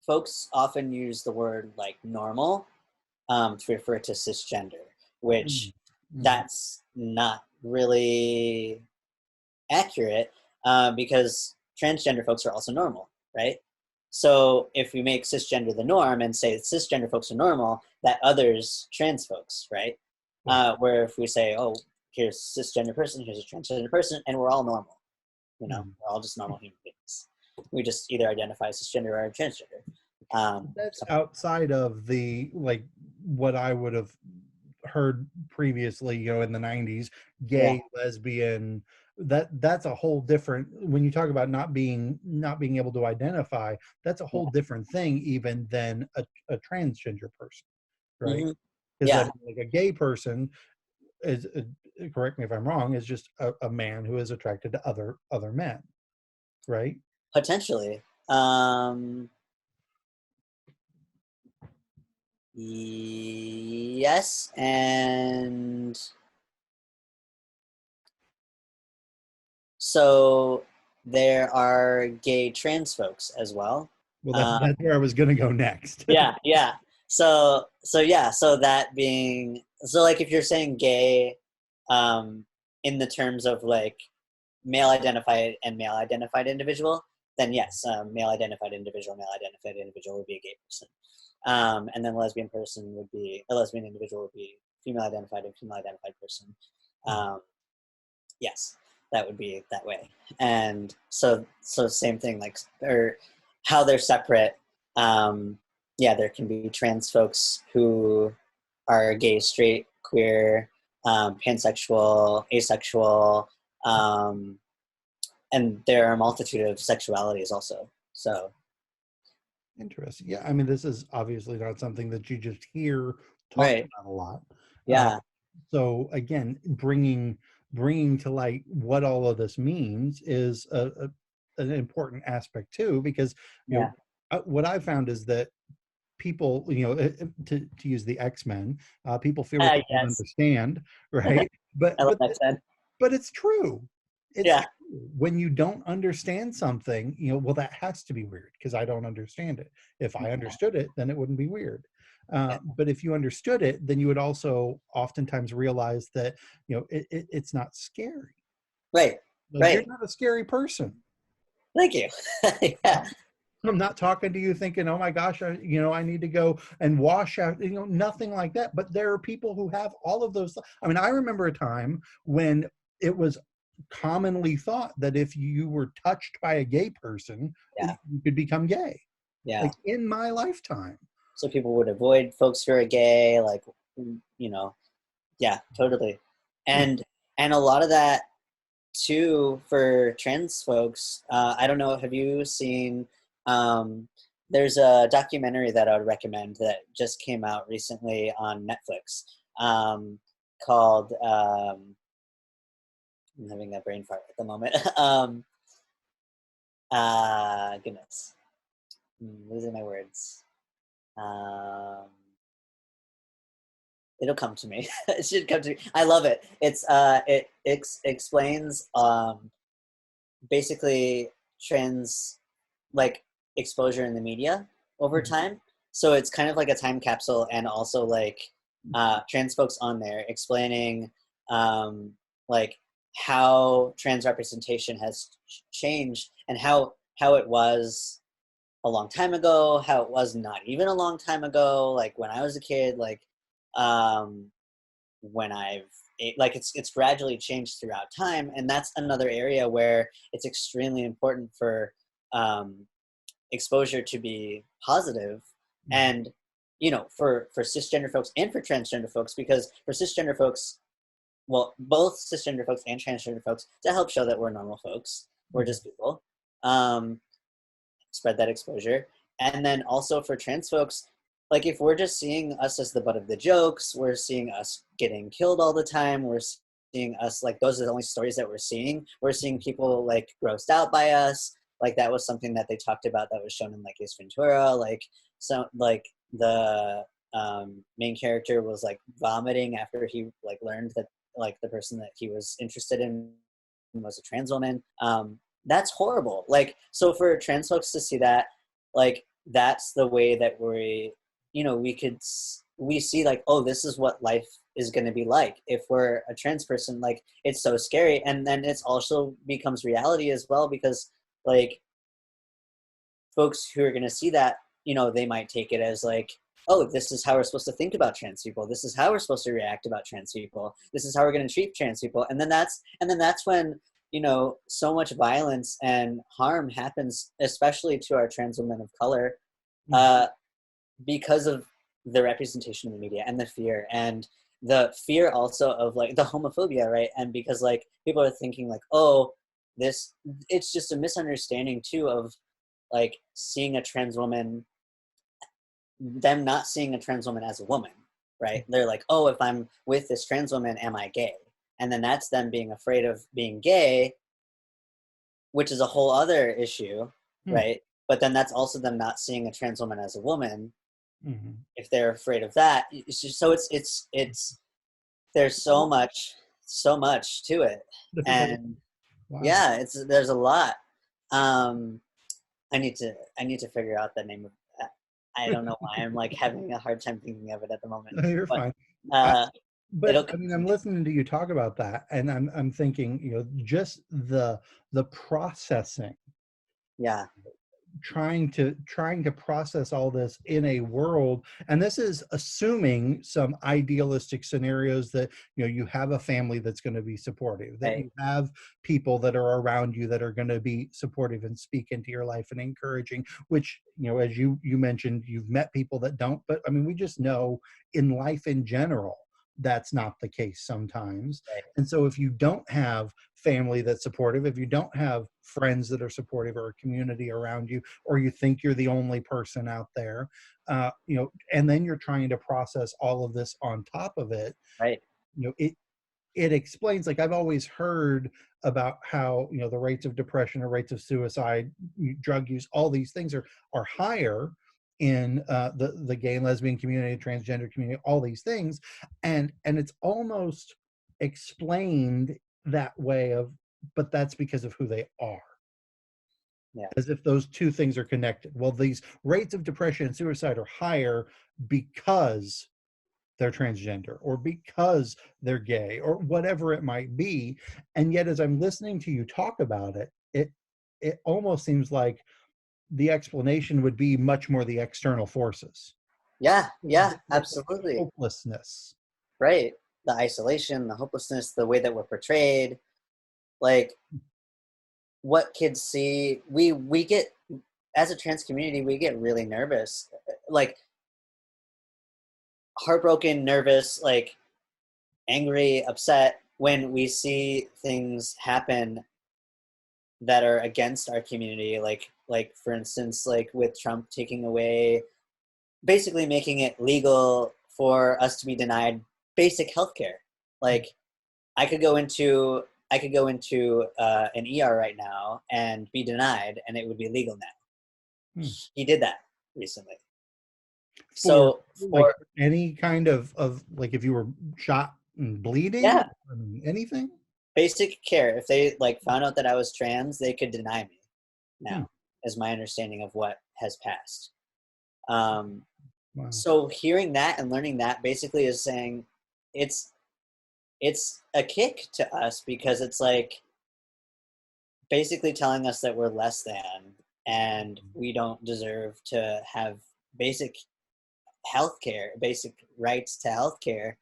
folks often use the word like normal to refer to cisgender, which Mm-hmm. that's not really accurate because transgender folks are also normal, right? So if we make cisgender the norm and say cisgender folks are normal, that others trans folks, right? Where if we say, oh, here's a cisgender person, here's a transgender person, and we're all normal, Mm-hmm. we're all just normal human beings. We just either identify as cisgender or transgender. That's So, outside of the like what I would have heard previously, in the 90s, yeah, gay, lesbian, that's a whole different when you talk about not being able to identify, that's a yeah, whole different thing even than a transgender person, right? hmm Because I yeah, mean, like a gay person is correct me if I'm wrong, is just a man who is attracted to other men, right? potentially. Yes, and so there are gay trans folks as well. Well, Um, that's where I was going to go next. yeah, yeah. So that being so, like if you're saying gay, in the terms of like male identified and male identified individual, then yes, male identified individual would be a gay person. And then a lesbian individual would be female identified and female identified person. Um, yes, that would be that way. And so same thing, like, or how they're separate. Yeah, there can be trans folks who are gay, straight, queer, pansexual, asexual, um, and there are a multitude of sexualities also. So Interesting. Yeah, I mean, this is obviously not something that you just hear talked right, about a lot. Uh, yeah, so again, bringing to light what all of this means is an important aspect too, because yeah, what I found is that people, to use the X-Men, people fear what they don't yes, understand, right? But I love but that said. but it's true. It's Yeah, true. When you don't understand something, well, that has to be weird because I don't understand it. If I understood it, then it wouldn't be weird. Yeah. But if you understood it, then you would also oftentimes realize that, it's not scary. Right. Like, you're Right. not a scary person. Thank you. Yeah. I'm not talking to you thinking, oh my gosh, I need to go and wash out, nothing like that. But there are people who have all of those. I mean, I remember a time when it was commonly thought that if you were touched by a gay person, Yeah. you could become gay. Yeah. Like, in my lifetime. So people would avoid folks who are gay, like, you know, yeah, totally. Yeah. And a lot of that too for trans folks. I don't know. Have you seen? Um, there's a documentary that I would recommend that just came out recently on Netflix, called. I'm having a brain fart at the moment. Goodness, losing my words. Um, It'll come to me. It should come to me. I love it. It explains basically trans like exposure in the media over Mhm. time. So it's kind of like a time capsule, and also like trans folks on there explaining um, like how trans representation has changed, and how it was a long time ago, how it was not even a long time ago, like when I was a kid, like um, when like it's gradually changed throughout time, and that's another area where it's extremely important for um, exposure to be positive, Mhm. and for cisgender folks and for transgender folks, because for cisgender folks, well, both cisgender folks and transgender folks, to help show that we're normal folks, we're Mhm. just people, um, spread that exposure. And then also for trans folks, like if we're just seeing us as the butt of the jokes, we're seeing us getting killed all the time, we're seeing us like those are the only stories that we're seeing. We're seeing people like grossed out by us. Like that was something that they talked about that was shown in like Ace Ventura. Like so like the main character was like vomiting after he like learned that like the person that he was interested in was a trans woman. That's horrible. Like, so for trans folks to see that, like, that's the way that we see like, oh, this is what life is going to be like if we're a trans person. Like, it's so scary. And then it's also becomes reality as well, because like folks who are going to see that, they might take it as like, oh, this is how we're supposed to think about trans people. This is how we're supposed to react about trans people. This is how we're going to treat trans people. And then that's when, so much violence and harm happens, especially to our trans women of color, Mhm. uh, because of the representation in the media and the fear also of like the homophobia, right? And because like people are thinking like, oh, this it's just a misunderstanding too of like seeing a trans woman, them not seeing a trans woman as a woman, right? They're like, oh, if I'm with this trans woman, am I gay? And then that's them being afraid of being gay, which is a whole other issue, Mhm. right? But then that's also them not seeing a trans woman as a woman Mhm. if they're afraid of that. It's just, so it's there's so much to it, There's a and Wow. yeah, there's a lot. Um, I need to figure out the name of that. I don't know why I'm like having a hard time thinking of it at the moment, No, you're but fine. I, uh, but it'll I come mean, to I'm me. listening to you talk about that, and I'm thinking, just the processing, Yeah, trying to process all this in a world, and this is assuming some idealistic scenarios that you have a family that's going to be supportive, that right, you have people that are around you that are going to be supportive and speak into your life and encouraging, which, as you mentioned, you've met people that don't, but I mean, we just know in life in general that's not the case sometimes. right, And so if you don't have family that's supportive, if you don't have friends that are supportive or a community around you, or you think you're the only person out there, and then you're trying to process all of this on top of it, right, it explains, like, I've always heard about how the rates of depression or rates of suicide, drug use, all these things are higher in the gay and lesbian community, transgender community, all these things, and it's almost explained that way of, but that's because of who they are. Yeah. as if those two things are connected. Well, these rates of depression and suicide are higher because they're transgender or because they're gay or whatever it might be. And yet, as I'm listening to you talk about it, it almost seems like the explanation would be much more the external forces. Yeah. Yeah. Like the Absolutely. hopelessness. Right. The isolation, the hopelessness, the way that we're portrayed, like what kids see. We get, as a trans community, we get really nervous, like heartbroken, nervous, like angry, upset when we see things happen that are against our community, like for instance, like with Trump taking away, basically making it legal for us to be denied basic health care. Like i could go into I could go into an ER right now and be denied, and it would be legal now. Hmm. He did that recently. For So like for any kind of like if you were shot and bleeding, yeah, I mean, anything. basic care, if they like found out that I was trans, they could deny me Hmm. now, is my understanding of what has passed. um, Wow. so hearing that and learning that basically is saying it's it's a kick to us, because it's like basically telling us that we're less than and we don't deserve to have basic health care, basic rights to health care,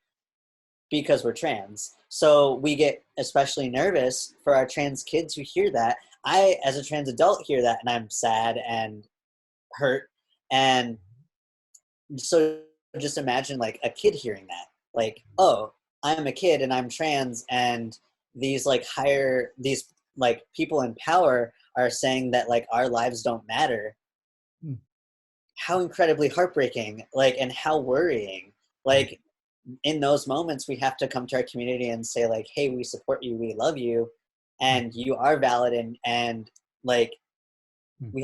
because we're trans. So we get especially nervous for our trans kids who hear that. I, as a trans adult, hear that and I'm sad and hurt. And so just imagine like a kid hearing that, like, oh, I'm a kid and I'm trans, and these like people in power are saying that like our lives don't matter. Hmm. How incredibly heartbreaking, like, and how worrying. Like, in those moments we have to come to our community and say like, hey, we support you, we love you, Hmm. and you are valid, and like Hmm. we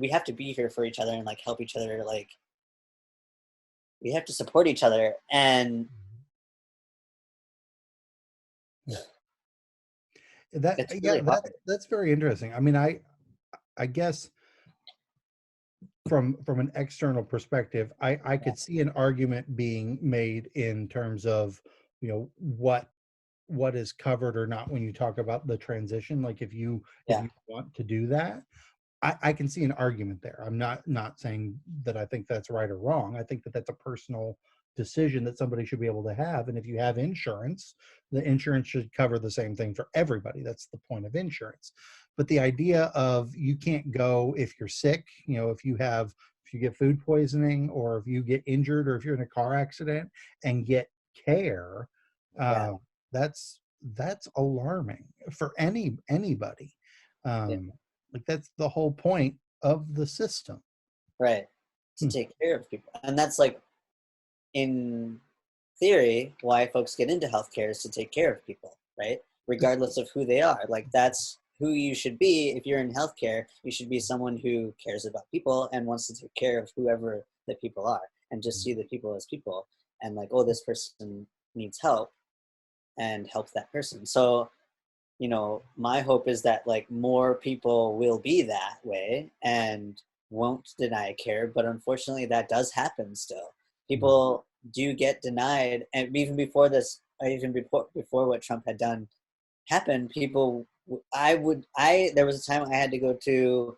have to be here for each other and like help each other, like we have to support each other. And Hmm. That it's yeah, really hard. that's very interesting. I mean, I guess from an external perspective, I Yeah, could see an argument being made in terms of, what is covered or not when you talk about the transition. Like if yeah, you want to do that, I can see an argument there. I'm not saying that I think that's right or wrong. I think that that's a personal decision that somebody should be able to have. And if you have insurance, the insurance should cover the same thing for everybody. That's the point of insurance. But the idea of you can't go if you're sick, if you get food poisoning or if you get injured or if you're in a car accident and get care, yeah, uh, that's alarming for anybody. yeah. Um, like that's the whole point of the system. Right. To Hmm. take care of people, and that's like, in theory, why folks get into healthcare is to take care of people, right? Regardless of who they are. Like, that's who you should be. If you're in healthcare, you should be someone who cares about people and wants to take care of whoever the people are, and just see the people as people, and like, oh, this person needs help, and help that person. So, my hope is that like more people will be that way and won't deny care. But unfortunately, that does happen still. Hmm. People do get denied, and even before this, even before what Trump had done happened, people. There was a time I had to go to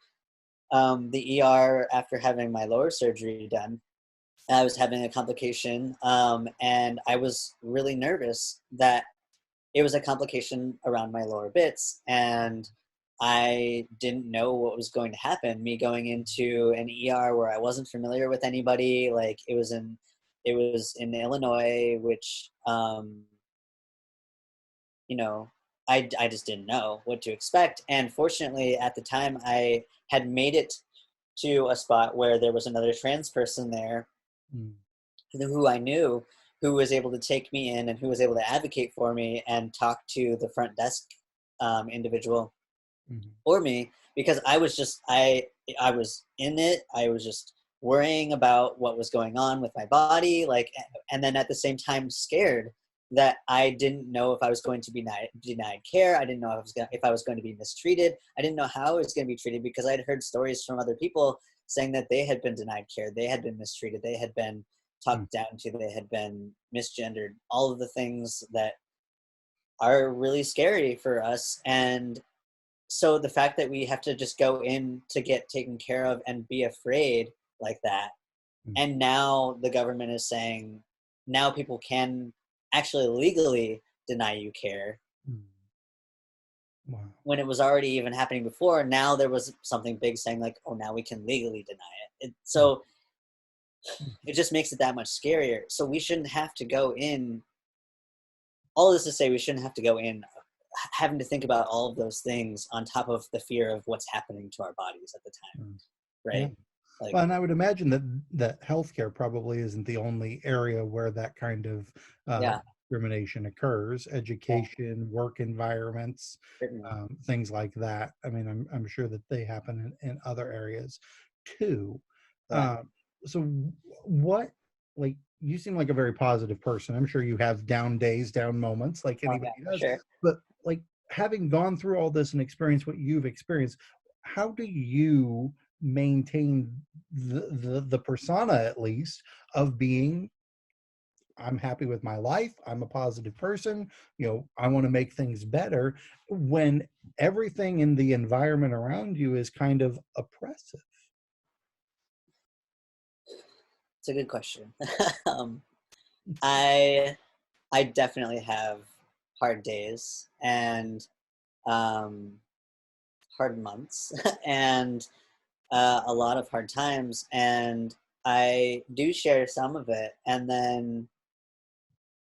the ER after having my lower surgery done. I was having a complication, and I was really nervous that it was a complication around my lower bits, and I didn't know what was going to happen. Me going into an ER where I wasn't familiar with anybody, like it was in Illinois, which you know I just didn't know what to expect. And fortunately, at the time, I had made it to a spot where there was another trans person there Hmm. who I knew, who was able to take me in and who was able to advocate for me and talk to the front desk individual Hmm. for me, because I was in it. I was just worrying about what was going on with my body, like, and then at the same time scared, that I didn't know if I was going to be denied care. I didn't know if I was going to be mistreated. I didn't know how I was going to be treated, because I'd heard stories from other people saying that they had been denied care, they had been mistreated, they had been Mm, talked down to, they had been misgendered, all of the things that are really scary for us. And so the fact that we have to just go in to get taken care of and be afraid like that, mm, and now the government is saying now people can actually legally deny you care, mm. Wow. when it was already even happening before. Now there was something big saying like, oh, now we can legally deny Mm, so mm, it just makes it that much scarier. So we shouldn't have to go in, all this to say, we shouldn't have to go in having to think about all of those things on top of the fear of what's happening to our bodies at the time, mm. Yeah. right? Like, Well, and I would imagine that healthcare probably isn't the only area where that kind of uh, yeah, discrimination occurs. yeah, Education, work environments, certainly, things like that. I mean, I'm sure that they happen in other areas too. yeah. Uh, so, what, like, you seem like a very positive person. I'm sure you have down days, down moments, like Oh yeah, anybody for does. sure. But like having gone through all this and experienced what you've experienced, how do you maintain the persona, at least, of being, I'm happy with my life, I'm a positive person, I want to make things better, when everything in the environment around you is kind of oppressive? It's a good question. um, I I definitely have hard days and um, hard months and a lot of hard times, and I do share some of it. And then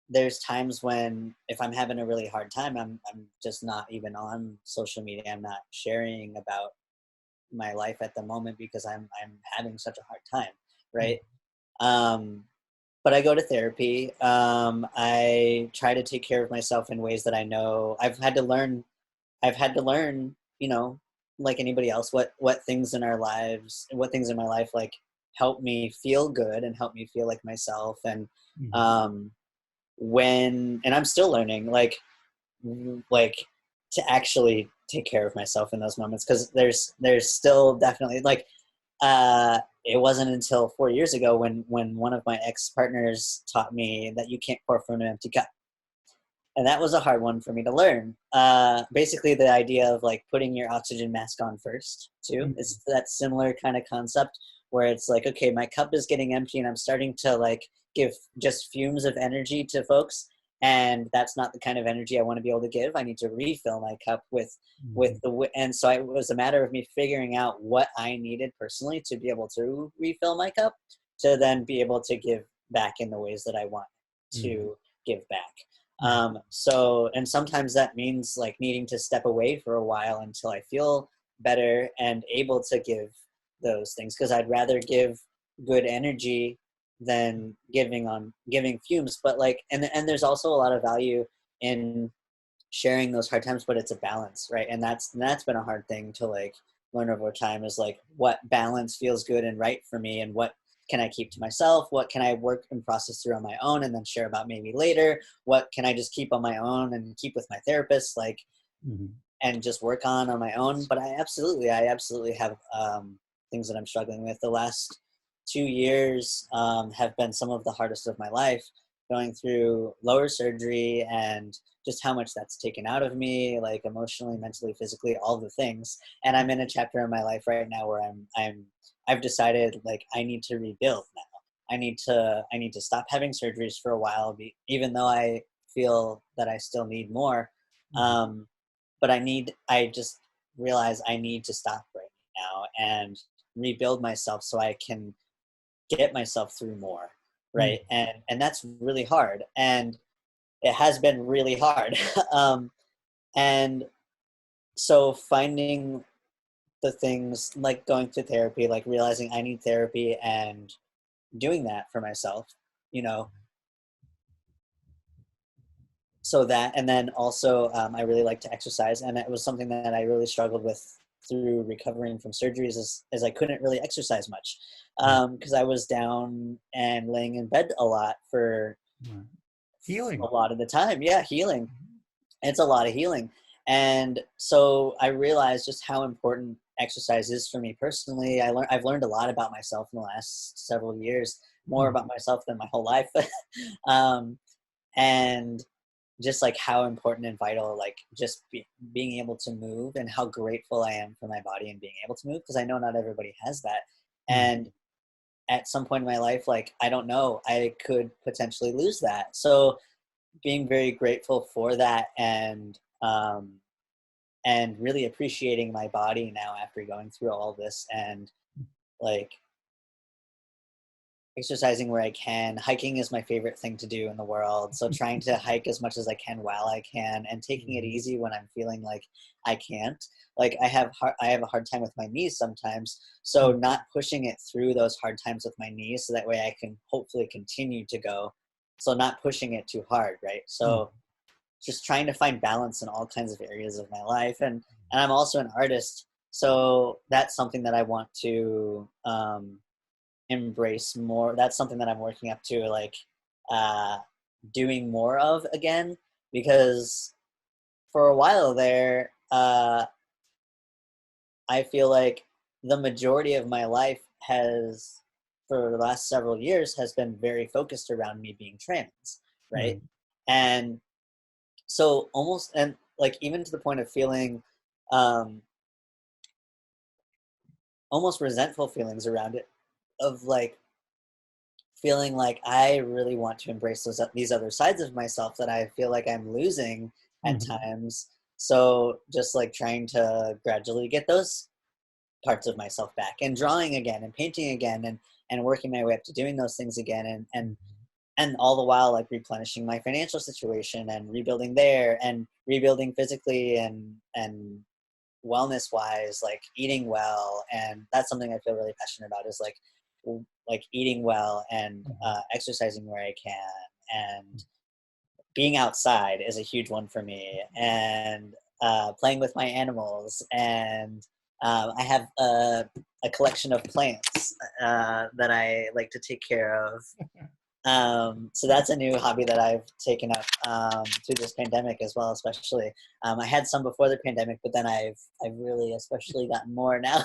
there's times when if I'm having a really hard time, I'm just not even on social media. I'm not sharing about my life at the moment because I'm having such a hard time, Mm, right? Um, but I go to therapy. I try to take care of myself in ways that I know I've had to learn, like anybody else, what things in our lives, what things in my life like help me feel good and help me feel like myself. And mhm, um, and I'm still learning, like to actually take care of myself in those moments, because there's still definitely like it wasn't until 4 years ago when one of my ex partners taught me that you can't pour from an empty cup, and that was a hard one for me to learn. Basically, the idea of like putting your oxygen mask on first, too. mhm, It's that similar kind of concept where it's like, okay, my cup is getting empty, and I'm starting to like give just fumes of energy to folks, and that's not the kind of energy I want to be able to give. I need to refill my cup with mhm, and so it was a matter of me figuring out what I needed personally to be able to refill my cup, to then be able to give back in the ways that I want mhm, to give back. mhm, And sometimes that means like needing to step away for a while until I feel better and able to give those things, because I'd rather give good energy than giving fumes. But like, and there's also a lot of value in sharing those hard times, but it's a balance, right? And that's been a hard thing to like learn over time, is like what balance feels good and right for me, and what can I keep to myself, what can I work and process through on my own and then share about maybe later, what can I just keep on my own and keep with my therapist, like, mhm, and just work on my own. But I absolutely have things that I'm struggling with. The last 2 years have been some of the hardest of my life, going through lower surgery and just how much that's taken out of me, like emotionally, mentally, physically, all the things. And I'm in a chapter in my life right now where I've decided like I need to rebuild now. I need to stop having surgeries for a while, even though I feel that I still need more. mhm, Um, but I just realize I need to stop right now and rebuild myself so I can get myself through more, mhm, right? And that's really hard, and it has been really hard. And so finding the things like going to therapy, like realizing I need therapy and doing that for myself, you know, so that. And then also I really like to exercise, and it was something that I really struggled with through recovering from surgeries, as I couldn't really exercise much, mhm, because I was down and laying in bed a lot for right, Healing. a lot of the time. Yeah, healing. It's a lot of healing. And so I realized just how important exercise is for me personally. I've learned a lot about myself in the last several years, more Mhm. about myself than my whole life. um, and just like how important and vital, like just being able to move, and how grateful I am for my body and being able to move, because I know not everybody has that. Mhm. And at some point in my life, like, I don't know, I could potentially lose that. So being very grateful for that, and really appreciating my body now after going through all this, and like exercising where I can. Hiking is my favorite thing to do in the world. So trying to hike as much as I can while I can, and taking it Mhm. easy when I'm feeling like I can't. Like I have a hard time with my knees sometimes. So Mhm. not pushing it through those hard times with my knees, so that way I can hopefully continue to go. So not pushing it too hard, right? Mhm. So just trying to find balance in all kinds of areas of my life. And I'm also an artist, so that's something that I want to embrace more. That's something that I'm working up to, like, uh, doing more of again, because for a while there, I feel like the majority of my life has, for the last several years, has been very focused around me being trans, right? Right. And so almost, and like even to the point of feeling um, almost resentful feelings around it, of like feeling like I really want to embrace these other sides of myself that I feel like I'm losing at Mhm. times. So just like trying to gradually get those parts of myself back, and drawing again, and painting again, and working my way up to doing those things again, and all the while like replenishing my financial situation, and rebuilding there, and rebuilding physically, and wellness wise, like eating well. And that's something I feel really passionate about, is like like eating well, and Mhm. exercising where I can, and being outside is a huge one for me, and playing with my animals. And I have a collection of plants that I like to take care of. So that's a new hobby that I've taken up through this pandemic as well, especially. I had some before the pandemic, but then I've really especially gotten more now,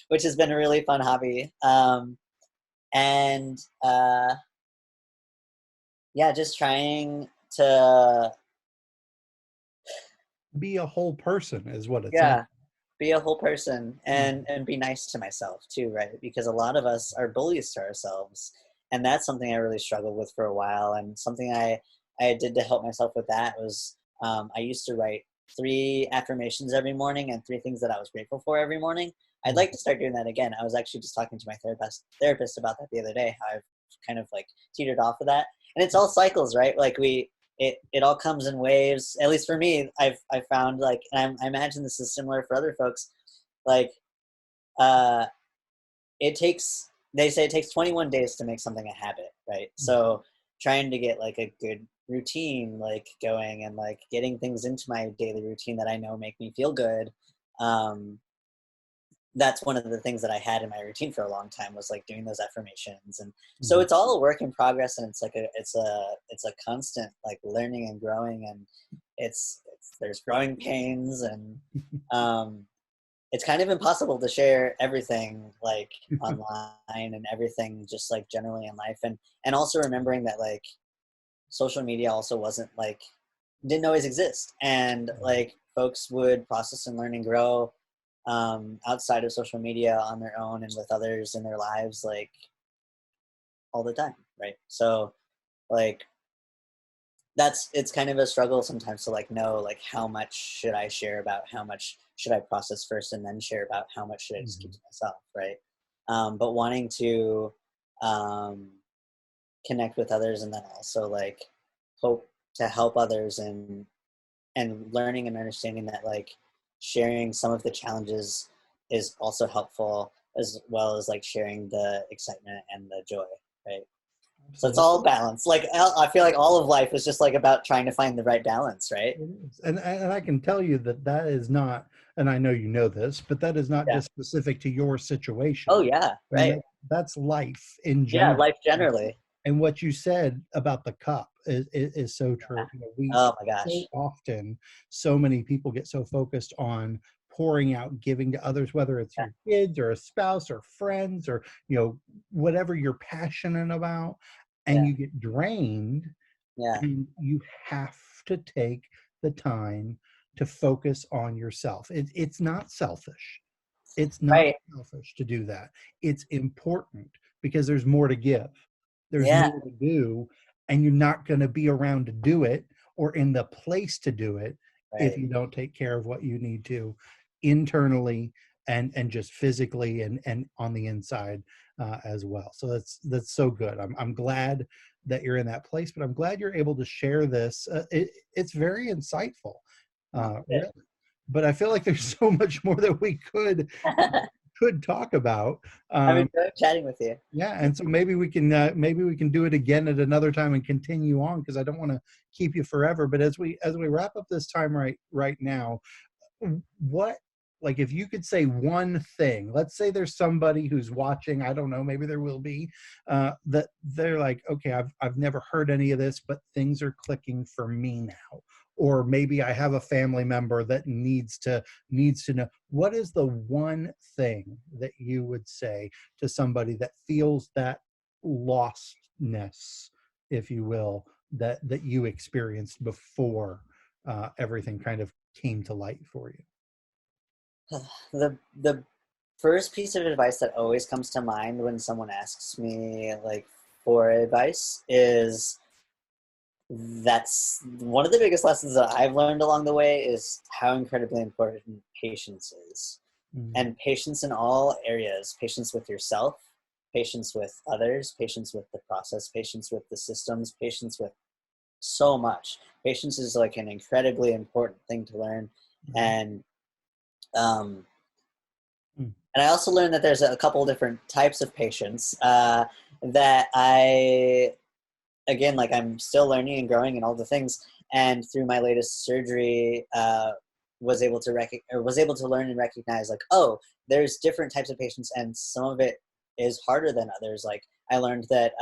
which has been a really fun hobby. And yeah, just trying to, Be a whole person is what it sounds. yeah, be a whole person, Mhm. and be nice to myself too, right? Because a lot of us are bullies to ourselves, and that's something I really struggled with for a while. And something I did to help myself with that was, I used to write 3 affirmations every morning, and 3 things that I was grateful for every morning. I'd Mhm. like to start doing that again. I was actually just talking to my therapist about that the other day, how I've kind of like teetered off of that. And it's all cycles, right? Like it all comes in waves. At least for me, I've found, like, and I imagine this is similar for other folks. Like, uh, it takes, they say it takes 21 days to make something a habit, right? Mhm. So trying to get like a good routine like going, and like getting things into my daily routine that I know make me feel good. Um, that's one of the things that I had in my routine for a long time, was like doing those affirmations. And so Mhm. it's all a work in progress, and it's like it's a constant like learning and growing. And it's there's growing pains, and um it's kind of impossible to share everything like online, and everything just like generally in life. And also remembering that like social media also wasn't like, didn't always exist, and Right. like folks would process and learn and grow outside of social media on their own, and with others in their lives, like all the time, right? So like it's kind of a struggle sometimes to like know like how much should I share, about how much should I process first, and then share about how much should I just keep Mhm. to myself, right? But wanting to um, connect with others, and then also like hope to help others, and learning and understanding that like sharing some of the challenges is also helpful, as well as like sharing the excitement and the joy, right? So it's Absolutely. all balance. Like I feel like all of life is just like about trying to find the right balance, right? It is. And I can tell you that that is not, and I know you know this, but that is not Yeah. just specific to your Oh situation. yeah, I mean, right. that's life in Yeah, general. life generally. And what you said about the cup, is so true. You know, we Oh my so gosh. often, so many people get so focused on pouring out, giving to others, whether it's Yeah. your kids or a spouse or friends or, you know, whatever you're passionate about, and Yeah. you get drained, Yeah. and you have to take the time to focus on yourself. It's not selfish. It's not Right. selfish to do that. It's important because there's more to give. There's Yeah. more to do, and you're not going to be around to do it or in the place to do it if Right. you don't take care of what you need to internally and just physically and on the inside as well. So that's so good. I'm glad that you're in that place, but I'm glad you're able to share this. It's very insightful, Good. really. But I feel like there's so much more that we could talk about. I'm Um, enjoying chatting with you. yeah, and so maybe we can do it again at another time and continue on because I don't want to keep you forever. But as we wrap up this time right now, what, like, if you could say one thing, let's say there's somebody who's watching, I don't know, maybe there will be, that they're like, okay, I've never heard any of this, but things are clicking for me now. Or maybe I have a family member that needs to know. What is the one thing that you would say to somebody that feels that lostness, if you will, that you experienced before everything kind of came to light for you? The first piece of advice that always comes to mind when someone asks me like for advice is that's one of the biggest lessons that I've learned along the way is how incredibly important patience is. Mm, And patience in all areas, patience with yourself, patience with others, patience with the process, patience with the systems, patience with so much. Patience is like an incredibly important thing to learn. mhm, And um, mm, and I also learned that there's a couple different types of patience that I, again, like I'm still learning and growing and all the things. And through my latest surgery, was able to learn and recognize like, oh, there's different types of patience, and some of it is harder than others. Like I learned that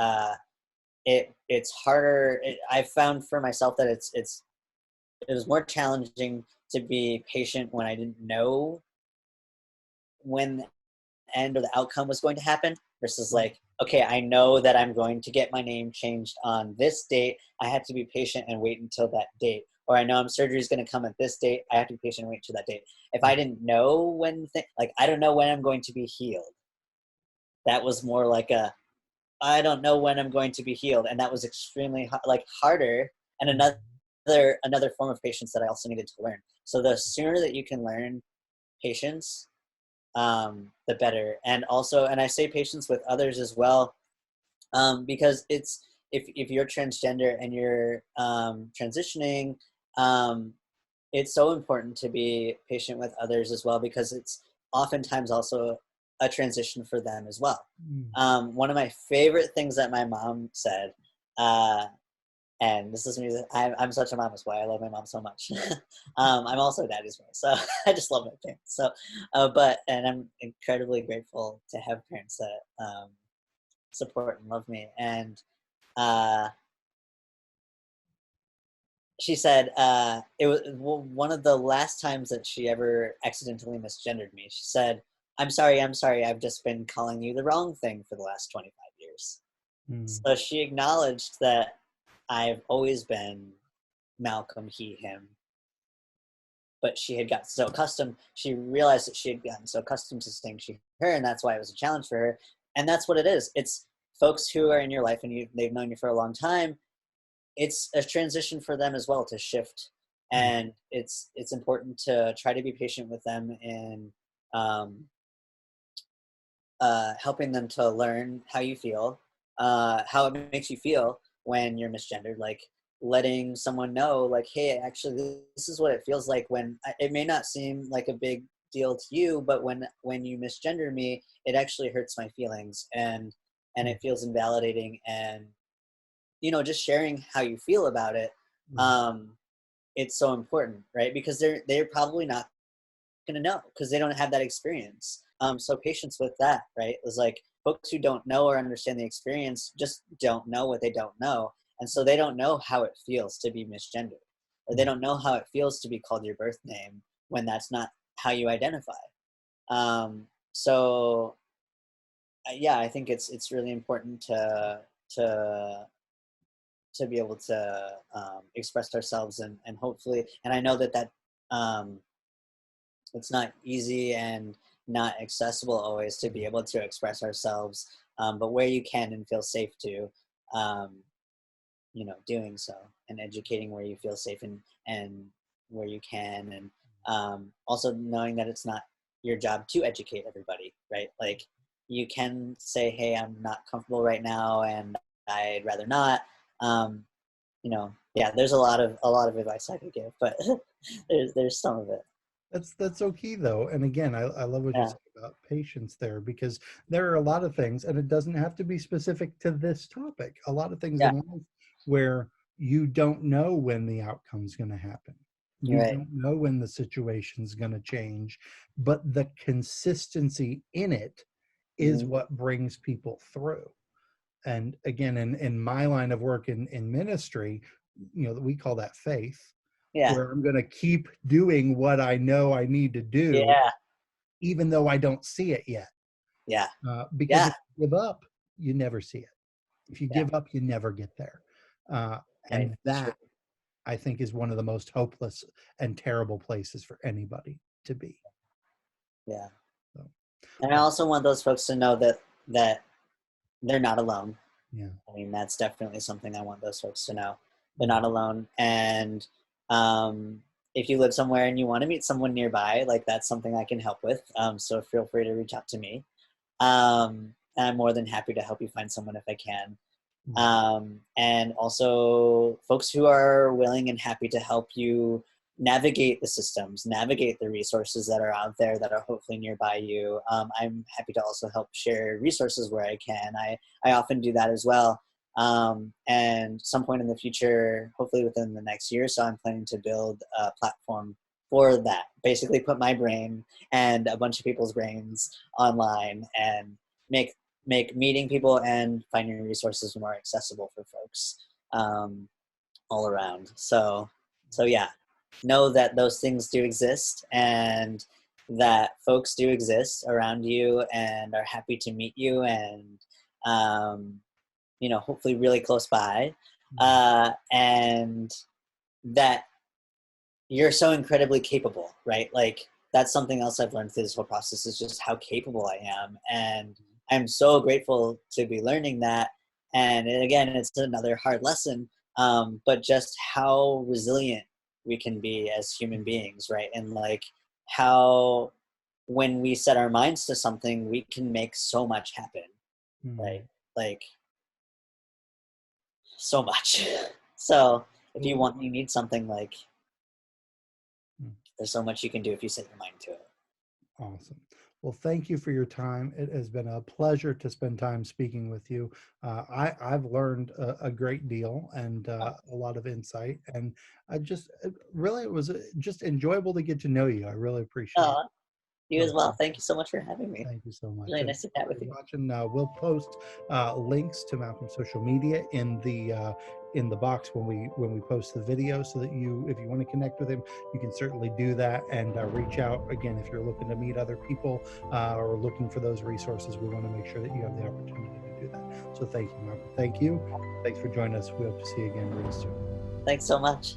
it's harder. I found for myself that it was more challenging to be patient when I didn't know when end or the outcome was going to happen versus mm, like, okay, I know that I'm going to get my name changed on this date. I have to be patient and wait until that date. Or I know I'm surgery is going to come at this date. I have to be patient and wait until that date. If I didn't know like I don't know when I'm going to be healed. That was more like a I don't know when I'm going to be healed, and that was extremely like harder. And mm, another form of patience that I also needed to learn. So the sooner that you can learn patience, the better. And also, and I say patience with others as well, because it's if you're transgender and you're transitioning, um, it's so important to be patient with others as well because it's oftentimes also a transition for them as well. mm. One of my favorite things that my mom said, uh, and this is me. I'm such a mama's boy. I love my mom so much. I'm also a daddy's boy, so I just love my parents. So, and I'm incredibly grateful to have parents that support and love me. And uh, she said it was one of the last times that she ever accidentally misgendered me. She said, I'm sorry, I'm sorry. I've just been calling you the wrong thing for the last 25 years." Mm, So she acknowledged that I've always been Malcolm, he, him, but she had gotten so accustomed, she realized that she had gotten so accustomed to saying she, her, and that's why it was a challenge for her. And that's what it is. It's folks who are in your life and they've known you for a long time. It's a transition for them as well to shift. mm, And it's important to try to be patient with them in um, helping them to learn how you feel, how it makes you feel when you're misgendered, like letting someone know, like, hey, actually, this is what it feels like when it may not seem like a big deal to you, but when you misgender me, it actually hurts my feelings and mm, it feels invalidating and just sharing how you feel about it. mm, Um, it's so important, right? Because they're probably not going to know because they don't have that experience. So patience with that, right? Is like folks who don't know or understand the experience just don't know what they don't know, And so they don't know how it feels to be misgendered, or they don't know how it feels to be called your birth name when that's not how you identify. So yeah, I think it's really important to to be able to express ourselves, and hopefully, and I know that um, it's not easy and not accessible always to be able to express ourselves, but where you can and feel safe to, um, doing so, and educating where you feel safe, and where you can, and also knowing that it's not your job to educate everybody, right? Like, you can say, hey, I'm not comfortable right now and I'd rather not. um, yeah, there's a lot of advice I could give, but there's some of it. That's so key though. And again, I love what you Yeah, said about patience there, because there are a lot of things, and it doesn't have to be specific to this topic. A lot of things yeah, in life where you don't know when the outcome's going to happen. you're You right. don't know when the situation's going to change, but the consistency in it is Hmm. what brings people through. And again, in my line of work in ministry, we call that faith, Yeah, where I'm going to keep doing what I know I need to do, yeah, even though I don't see it yet. yeah, Because yeah, if you give up, you never see it. If you yeah. give up, you never get there. Uh, Right, and that's true. that, I think, is one of the most hopeless and terrible places for anybody to be. Yeah, So, and I uh, also want those folks to know that they're not alone. yeah. I mean, that's definitely something I want those folks to know. They're Mhm. not alone. And if you live somewhere and you want to meet someone nearby, like, that's something I can help with. So feel free to reach out to me. And I'm more than happy to help you find someone if I can. Mhm. And also folks who are willing and happy to help you navigate the systems, navigate the resources that are out there that are hopefully nearby you. I'm happy to also help share resources where I can. I often do that as well. And some point in the future, hopefully within the next year or so, I'm planning to build a platform for that. Basically, put my brain and a bunch of people's brains online, and make meeting people and finding resources more accessible for folks, um, all around. So yeah, know that those things do exist, and that folks do exist around you and are happy to meet you, and um, hopefully really close by, Mhm. and that you're so incredibly capable, right? Like, that's something else I've learned through this whole process, is just how capable I am. And I'm so grateful to be learning that. And again, it's another hard lesson, but just how resilient we can be as human beings, right? And like, how when we set our minds to something, we can make so much happen, right? Mhm. Like, so much. So if you Absolutely. want, you need something, like, Mhm. there's so much you can do if you set your mind to it. Awesome. Well, thank you for your time. It has been a pleasure to spend time speaking with you. I've learned a great deal, and a lot of insight. And I just really, it was just enjoyable to get to know you. I really appreciate it. Oh, you So as well. Thank you so much for having me. thank you so much. Really And nice to for chat with you. watching, we'll post links to Malcolm's social media in the box when we post the video, so that if you want to connect with him, you can certainly do that, and reach out again if you're looking to meet other people, or looking for those resources. We want to make sure that you have the opportunity to do that. So thank you, Malcolm. Thank you. Thanks for joining us. We hope to see you again real soon. Thanks so much.